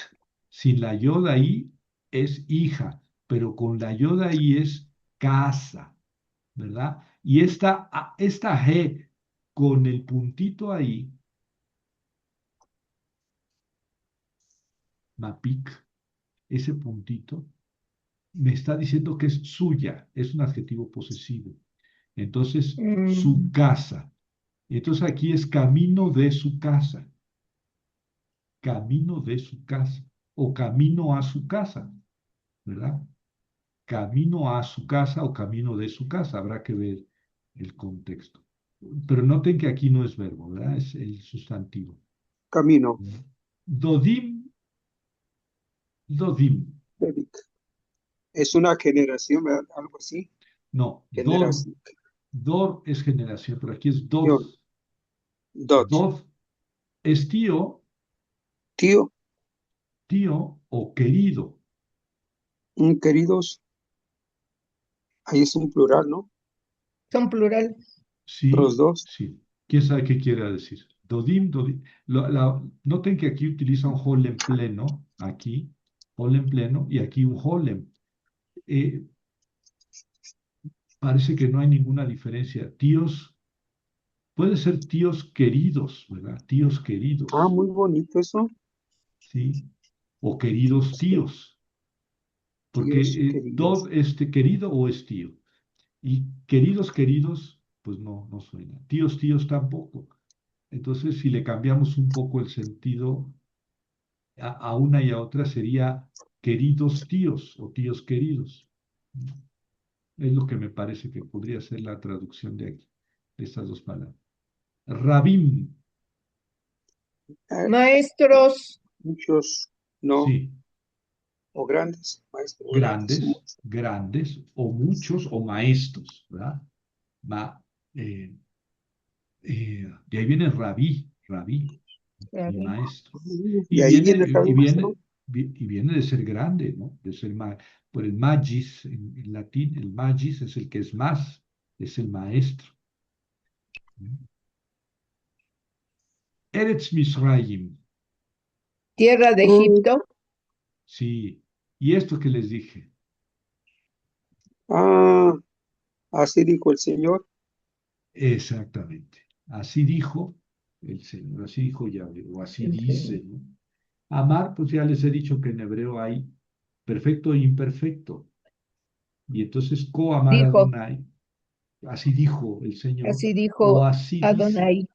sin la yoda ahí es hija, pero con la yoda ahí es casa, ¿verdad? Y esta G con el puntito ahí, mapik, ese puntito, me está diciendo que es suya, es un adjetivo posesivo. Entonces, su Mm, casa. Entonces aquí es camino de su casa, camino de su casa o camino a su casa, ¿verdad? Camino a su casa o camino de su casa, habrá que ver el contexto. Pero noten que aquí no es verbo, ¿verdad? Es el sustantivo. Camino, Dodim, dodim. Derek. Es una generación, ¿verdad? Algo así. No, Generación. dor es generación, pero aquí es dod. Dot. Dod es Tío, tío o querido. queridos, ahí es un plural, ¿no? son plural. Los Sí, dos. sí. ¿Quién sabe qué quiere decir? Dodim, dodim. Noten que aquí utiliza un holem pleno, aquí, holem pleno, y aquí un holem. Eh, Parece que no hay ninguna diferencia. Tíos Puede ser tíos queridos, ¿verdad? Tíos Ah, queridos, muy bonito eso. ¿sí? O queridos Sí, tíos, porque tíos queridos. Dov es querido o es tío. Y queridos, queridos, pues no, no suena. Tíos, tíos tampoco. Entonces, si le cambiamos un poco el sentido a una y a otra, sería queridos tíos o tíos queridos. Es lo que me parece que podría ser la traducción de aquí, de estas dos palabras. Rabim, Ah, Maestros, muchos, no, sí, o grandes, maestros grandes. grandes, grandes, o muchos, o maestros, ¿verdad? Ma, eh, de ahí viene rabí, rabí, mi Rabí, maestro. De Y ahí viene, viene y, también, y maestro. viene, y viene de ser grande, ¿no? De ser por el magis, en latín, el magis es el que es más, es el maestro. Eretz Misraim, tierra de Mm, Egipto, sí. Y esto que les dije, Ah, así dijo el Señor. exactamente. Así dijo el Señor, así dijo Yahweh, o así el Señor. dice, ¿no? Amar, pues ya les he dicho que en hebreo hay perfecto e imperfecto. Y entonces, co-amar a Dijo, Adonai, así dijo el Señor, así o dijo así dice. Adonai.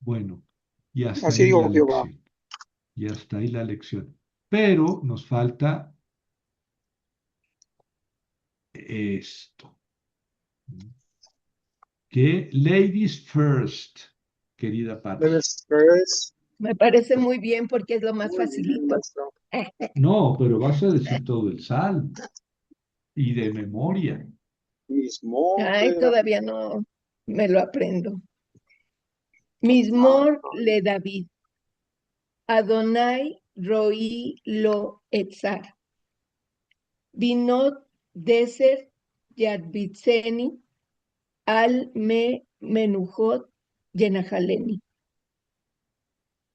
Bueno, y hasta Así ahí la dijo Jehová. lección. Y hasta ahí la lección. Pero nos falta esto. Que ladies first, querida Patti. First. Me parece muy bien porque es lo más Muy bien, facilito. maestro. No, pero vas a decir todo el salmo y de memoria. Mismo, Ay, todavía no me lo aprendo. ah, Mismor le David. Adonai roí lo etzar. Binot deser yadbitseni al me menujot yenajaleni.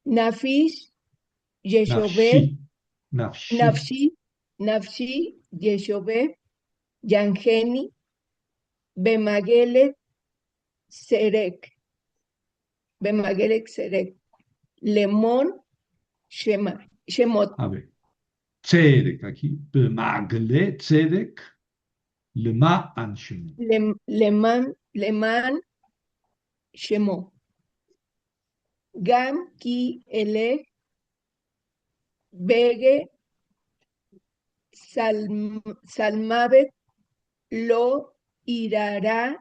Nafish yeshobeb, Nafshi, nafshi, nafshi, nafshi yeshobeb, yangeni, bemagelet serek, bemagelet serek, lemon, shemot, a ver, tzedek aquí, bemagle tzedek, lema anshemu. leman, shemot. Gam ki ele bege salmavet lo irara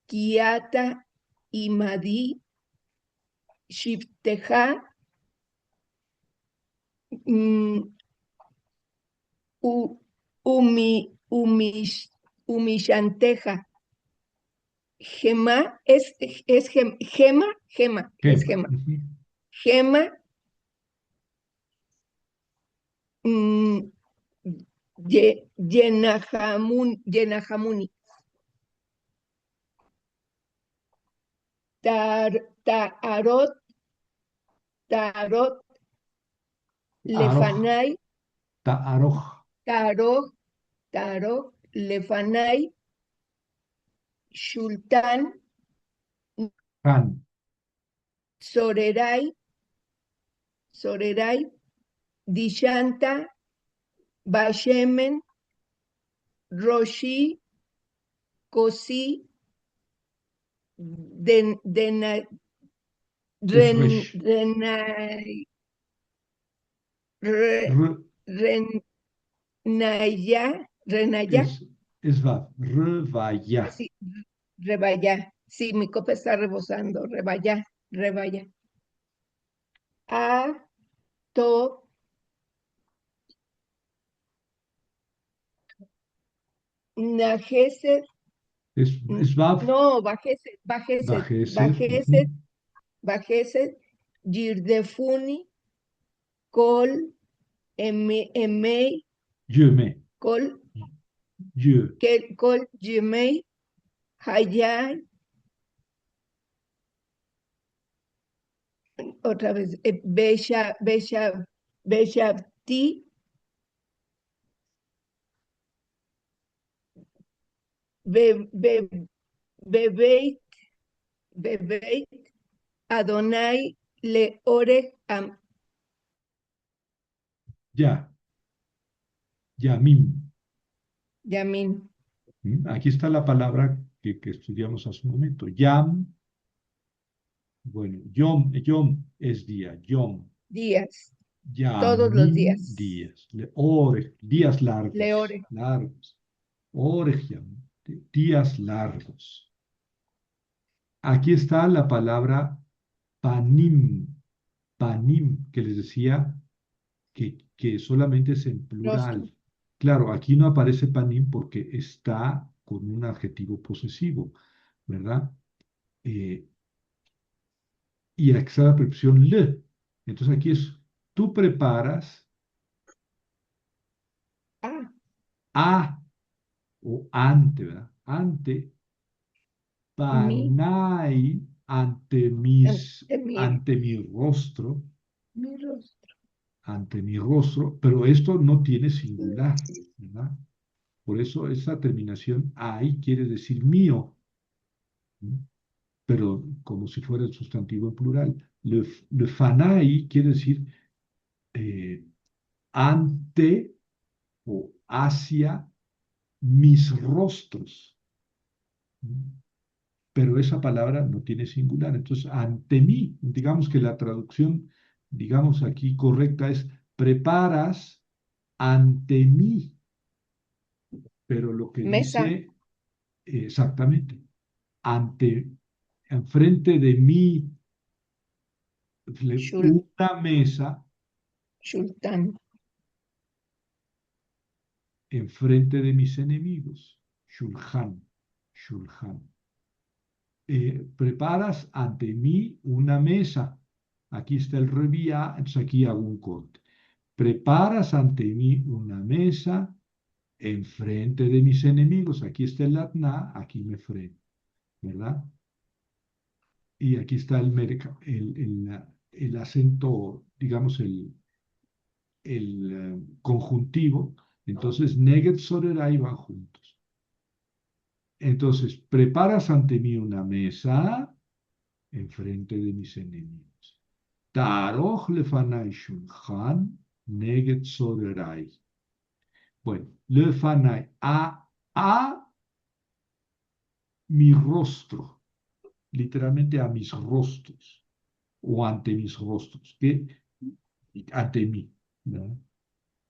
kiata imadi shifteja umishanteja. Gema es gema, es Gema. gema. Gema Yenajamuni. Tarot, tarot, Aroj, lefanai, ta'aroj, tarot, tarot, lefanai, shultan, han, sorerai, sorerai, dishanta, bashemen, roshi, kosi, den, es resh, renai, r, renaya, renaya, es vav, revaya, sí, rebaya. Sí, mi copa está rebosando, rebaya, rebaya. A, to, najeset, es vav, no, bajeset, bajeset, bajeser, bajeset, bajeset, girdefuni, col, emei, yeme, col, ye, col, gemei, hayay, otra vez, beshabti, Bebeit, Bebeit, Adonai le ore am. Ya, Yamim. Yamin. Aquí está la palabra que estudiamos hace un momento. Yam, bueno, Yom es día, Yom. Días, todos los Yamim, días. días. Ore, días Le largos, ore. largos. Ore, días largos. Aquí está la palabra panim, panim, que les decía que solamente es en Rostro. plural. Claro, aquí no aparece panim porque está con un adjetivo posesivo, ¿verdad? Y aquí está la preposición le. Entonces aquí es, tú preparas Ah, a o ante, ¿verdad? Ante, mi, panai, ante mi rostro, mi rostro. ante mi rostro, pero esto no tiene singular, ¿verdad? Por eso esa terminación ai quiere decir mío, ¿no? Pero como si fuera el sustantivo en plural. Le fanai quiere decir eh, ante o hacia mis rostros, ¿no? Pero esa palabra no tiene singular. Entonces, ante mí, digamos que la traducción, digamos aquí correcta es, preparas ante mí, pero lo que Mesa. dice exactamente, ante, enfrente de mí, Shul, una mesa, Shultan. enfrente de mis enemigos, shulchan, shulchan. Preparas ante mí una mesa. Aquí está el revía, entonces aquí hago un corte. Preparas ante mí una mesa enfrente de mis enemigos. Aquí está el atna, aquí me freno, ¿verdad? Y aquí está el acento, digamos, el conjuntivo. Entonces, neget sorerai van juntos. Entonces, preparas ante mí una mesa enfrente de mis enemigos. Taroch lefanai shulchan neget sorerai. Bueno, lefanai, a mi rostro, literalmente a mis rostros, o ante mis rostros, que ante mí, ¿no?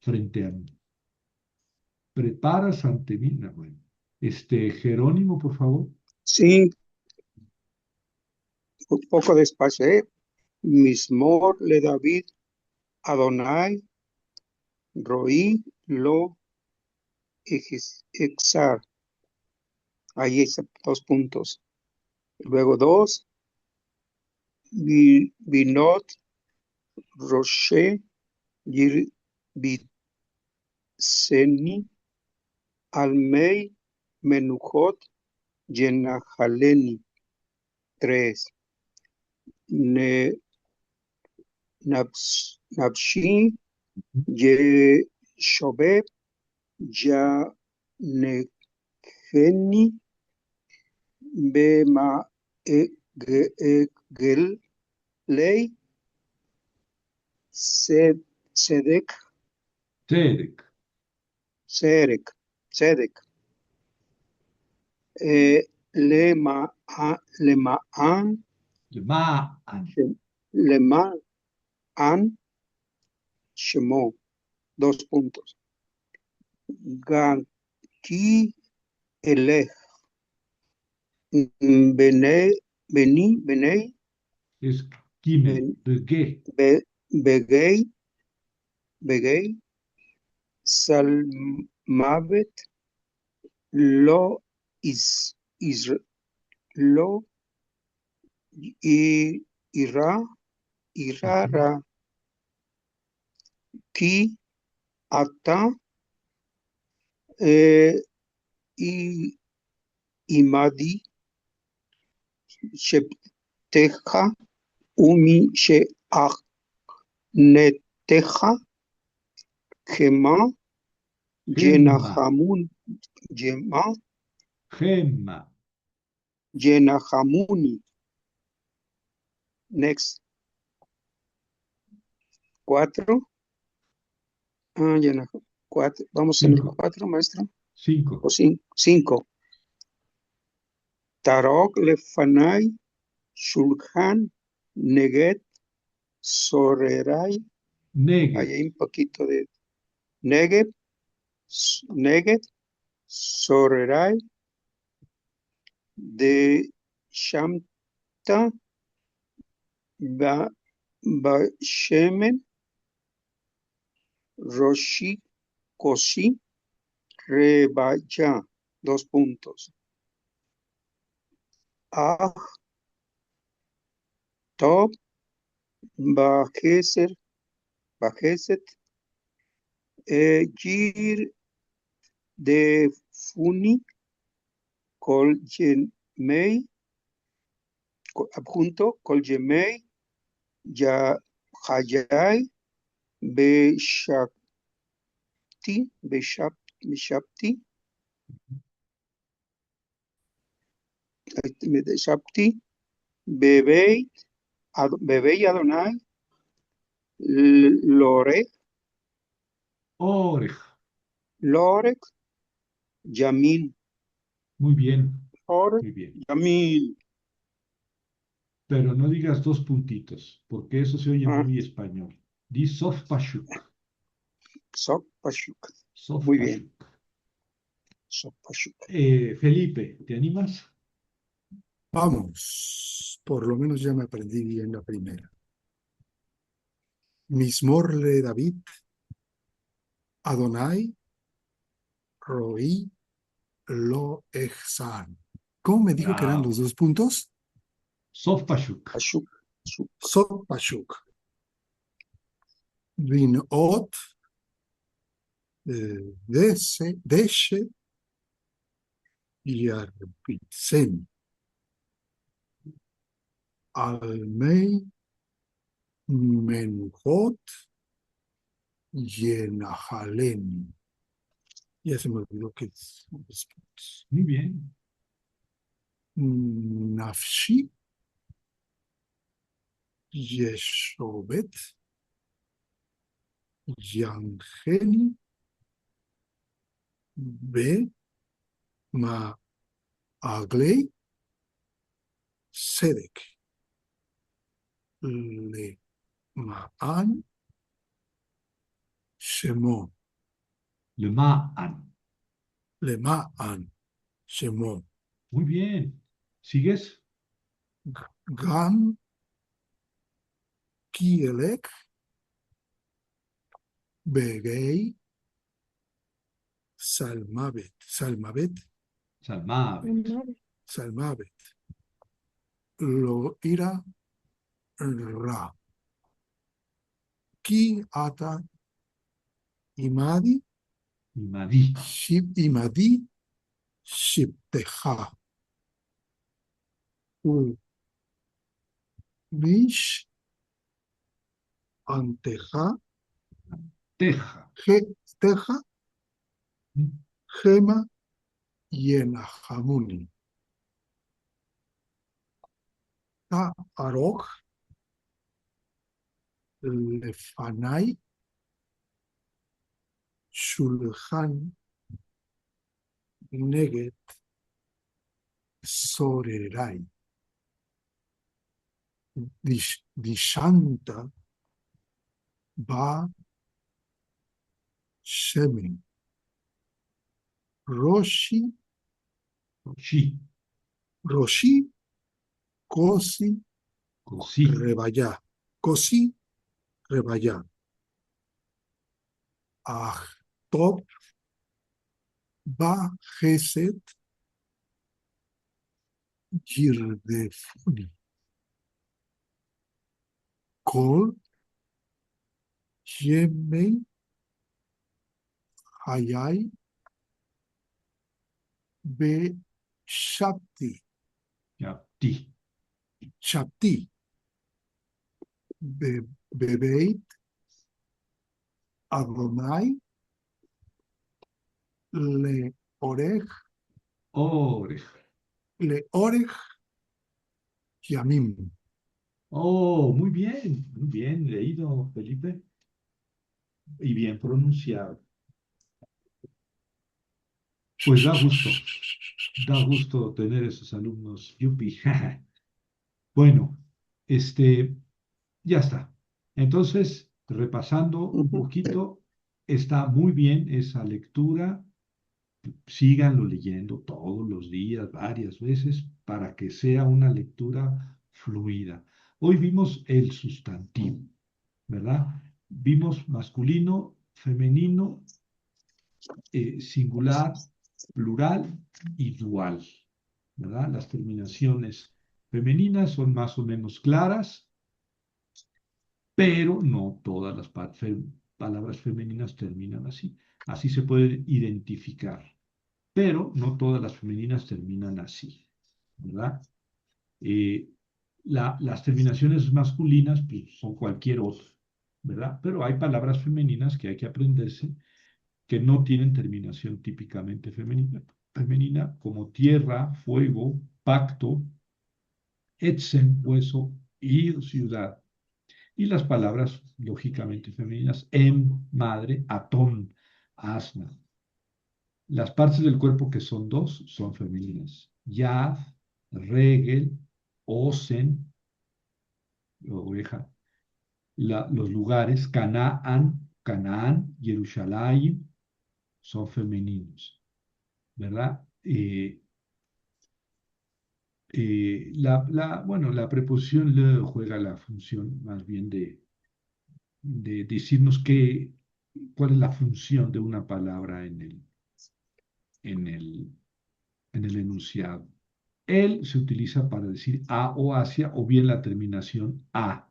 Frente a mí. Preparas ante mí, no, bueno. Jerónimo, por favor. Sí, un poco despacio, ¿eh? Mismor le David Adonai Roí lo exar. Ahí está, 2 puntos. Luego 2, Binot Roche Yir Bitseni Almei Menuhot Yenahaleni. 3, Nabshi Yeshobeb Janecheni Bema Egel Ley Sedek Tzedek, Sedek Lemaan Lema'an, Lemaan Shemo. 2 puntos. Ganki Elech Benei es Gimel, Bege, Begei Salmavet Lo Lo Ira Irara Ki Ata Imadi Shepteja Umi Sheachneteja Gema Gemma, Jenahamun Gema Gemma, Yenahamuni. Next. 4. Cuatro. Vamos en el 5. 4, maestro. 5. O 5. Tarok lefanai, shulhan, neget, sorerai. Ahí Neget. hay un poquito de neget, neget, sorerai, de shamta, ba shemen, roshi, koshi, rebaya. 2 puntos. Ah, top, bajeser, bajeset, gir de funi, kol yemei, adjunto, kol yemei, ya hayai, beshapti, beshapti, bebei, bebei Adonai, lorek, Orej. lorek, yamin, Muy bien. lorek, Muy bien. yamin. Pero no digas 2 puntitos, porque eso se oye Ah, muy español. Di sof pashuk. sok pashuk. Sof Muy bien, pashuk. sok pashuk. Felipe, ¿te animas? Vamos, por lo menos ya me aprendí bien la primera. Mismorle David, Adonai, Roí, Lo Echsan. ¿Cómo me dijo que eran los Bravo. 2 puntos? Sof pashuk. Pashuk, pashuk. Sot Pashuk. Vinot, Deshe, Yarbitsen. Almei, Menjot, Yenahalen. Ya se me olvidó que es. Muy bien. Nafshi, Yeshobet, Yangeli, Be, Maagley, Sedek, Le, Maan, Shemon, Le ma'an. Le Maan, Shemon, Muy bien. ¿Sigues? Gan, Kielek, Begei, Salmabet, Salmavet. Salmabet, Lo Ira, Ra, Ki Ata, Imadi, Imadi. Imadi, Shipteja, Mish, Anteja, Teja. Teja, Gema, Yenahamuni. Ta Aroj, Lefanai, Shulchan, Neget, Sorerai. Dishanta, Ba, Shemen. Roshi, Shi. Roshi, Kosi, Cosí. Rebaya. Kosi, Rebaya. Ahtop, Ba, Geset, Girdefuni. Kol, Yemei, Hayai, Be, Shapti, Yapti. Shapti, Bebeit, Adonai, Le Orej, Orej. Leorej Yamim. Oh, muy bien leído, Felipe, y bien pronunciado. Pues da gusto tener esos alumnos, yupi. Bueno, ya está. Entonces, repasando un poquito, está muy bien esa lectura. Síganlo leyendo todos los días, varias veces, para que sea una lectura fluida. Hoy vimos el sustantivo, ¿verdad? Vimos masculino, femenino, singular, plural y dual, ¿verdad? Las terminaciones femeninas son más o menos claras, pero no todas las palabras femeninas terminan así. Así se pueden identificar, pero no todas las femeninas terminan así, ¿verdad? Eh, las terminaciones masculinas pues, son cualquier otra, ¿verdad? Pero hay palabras femeninas que hay que aprenderse que no tienen terminación típicamente femenina como tierra, fuego, pacto, etzem, hueso, ir, ciudad. Y las palabras lógicamente femeninas, madre, atón, asna. Las partes del cuerpo que son dos son femeninas. Yad, regel, osen, oveja. Los lugares, Canaán, Jerusalén, son femeninos, ¿verdad? Bueno, la preposición le juega la función más bien de decirnos cuál es la función de una palabra en el, en el enunciado. El se utiliza para decir a o hacia o bien la terminación a,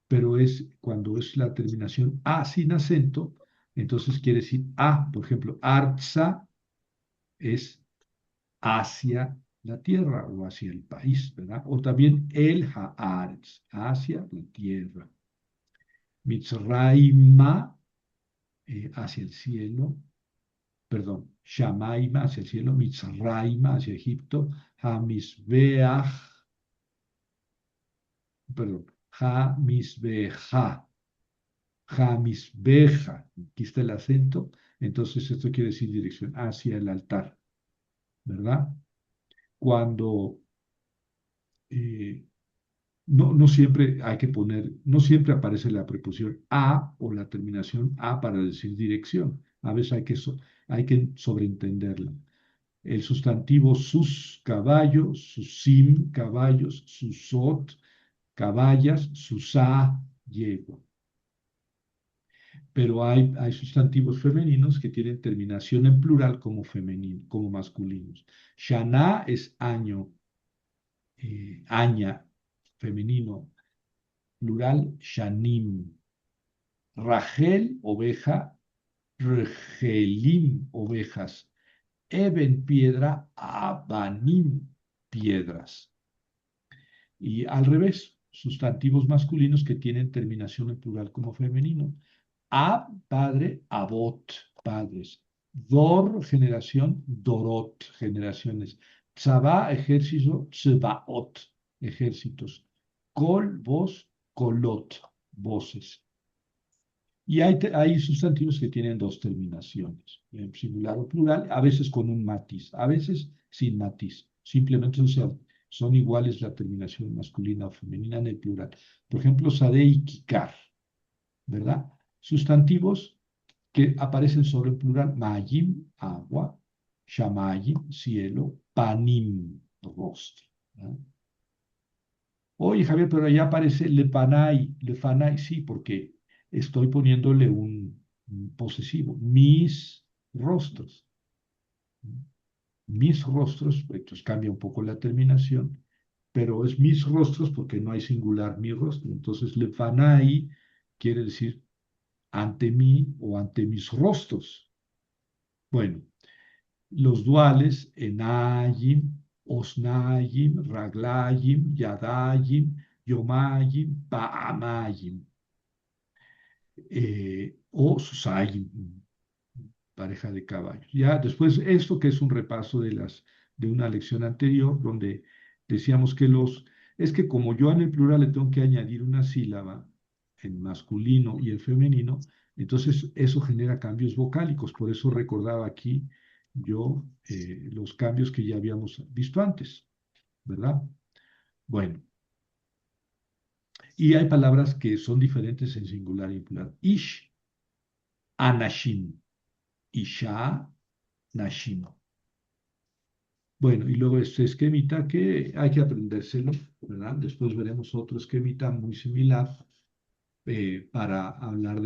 pero es cuando es la terminación a sin acento, entonces quiere decir a, por ejemplo, arza es hacia la tierra o hacia el país, ¿verdad? O también el haaretz, hacia la tierra. Mitzrayma, hacia el cielo, perdón, Shamaima hacia el cielo, Mitzrayma hacia Egipto, Hamisbeach, perdón, Hamisbeja, Hamisbeja, aquí está el acento, entonces esto quiere decir dirección hacia el altar, ¿verdad? Cuando no siempre hay que poner, no siempre aparece la preposición a o la terminación a para decir dirección. A veces hay que sobreentenderla. El sustantivo sus caballos, susim caballos, susot caballas, susá yegua. Pero hay sustantivos femeninos que tienen terminación en plural como femenino, como masculinos. Shana es año, aña, femenino, plural, shanim. Rachel, oveja, Regelim, ovejas. Eben, piedra, Abanim, piedras. Y al revés, sustantivos masculinos que tienen terminación en plural como femenino. Ab, padre, abot, padres. Dor, generación, dorot, generaciones. Tzabá, ejército, tzebaot, ejércitos. Kol, voz, kolot, voces. Y hay sustantivos que tienen dos terminaciones, singular o plural, a veces con un matiz, a veces sin matiz. Simplemente son iguales la terminación masculina o femenina en el plural. Por ejemplo, sade y kikar, ¿verdad? Sustantivos que aparecen solo en plural, mayim, agua, shamayim, cielo, panim, rostro. ¿Verdad? Oye, Javier, pero allá aparece lefanai, sí, porque estoy poniéndole un posesivo, mis rostros. Mis rostros, entonces cambia un poco la terminación, pero es mis rostros porque no hay singular mi rostro. Entonces, lefanai quiere decir ante mí o ante mis rostros. Bueno, los duales, enayim, osnayim, raglayim, yadayim, yomayim, paamayim, o susayim, pareja de caballos. Ya después, esto que es un repaso de las de una lección anterior, donde decíamos que es que como yo en el plural le tengo que añadir una sílaba, en masculino y el femenino, entonces eso genera cambios vocálicos. Por eso recordaba aquí yo los cambios que ya habíamos visto antes, ¿verdad? Bueno, y hay palabras que son diferentes en singular y plural. Ish, anashim, isha, nashim. Bueno, y luego este esquemita que hay que aprendérselo, ¿verdad? Después veremos otro esquemita muy similar para hablar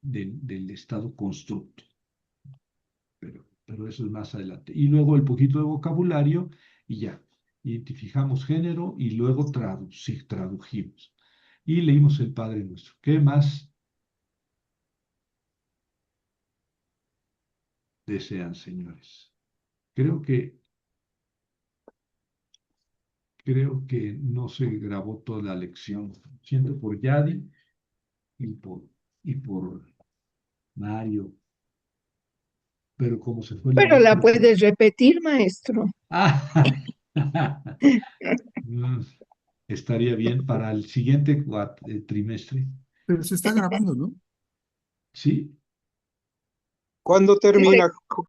del estado constructo. Pero eso es más adelante. Y luego el poquito de vocabulario y ya. Identificamos género y luego tradujimos. Y leímos el Padre Nuestro. ¿Qué más desean, señores? Creo que no se grabó toda la lección. Siento por Yadi y por Mario. Pero como se fue la Pero la luz. puedes repetir, maestro. Ah, mm, estaría bien para el siguiente trimestre. Pero se está grabando, ¿no? Sí, ¿Cuándo termina?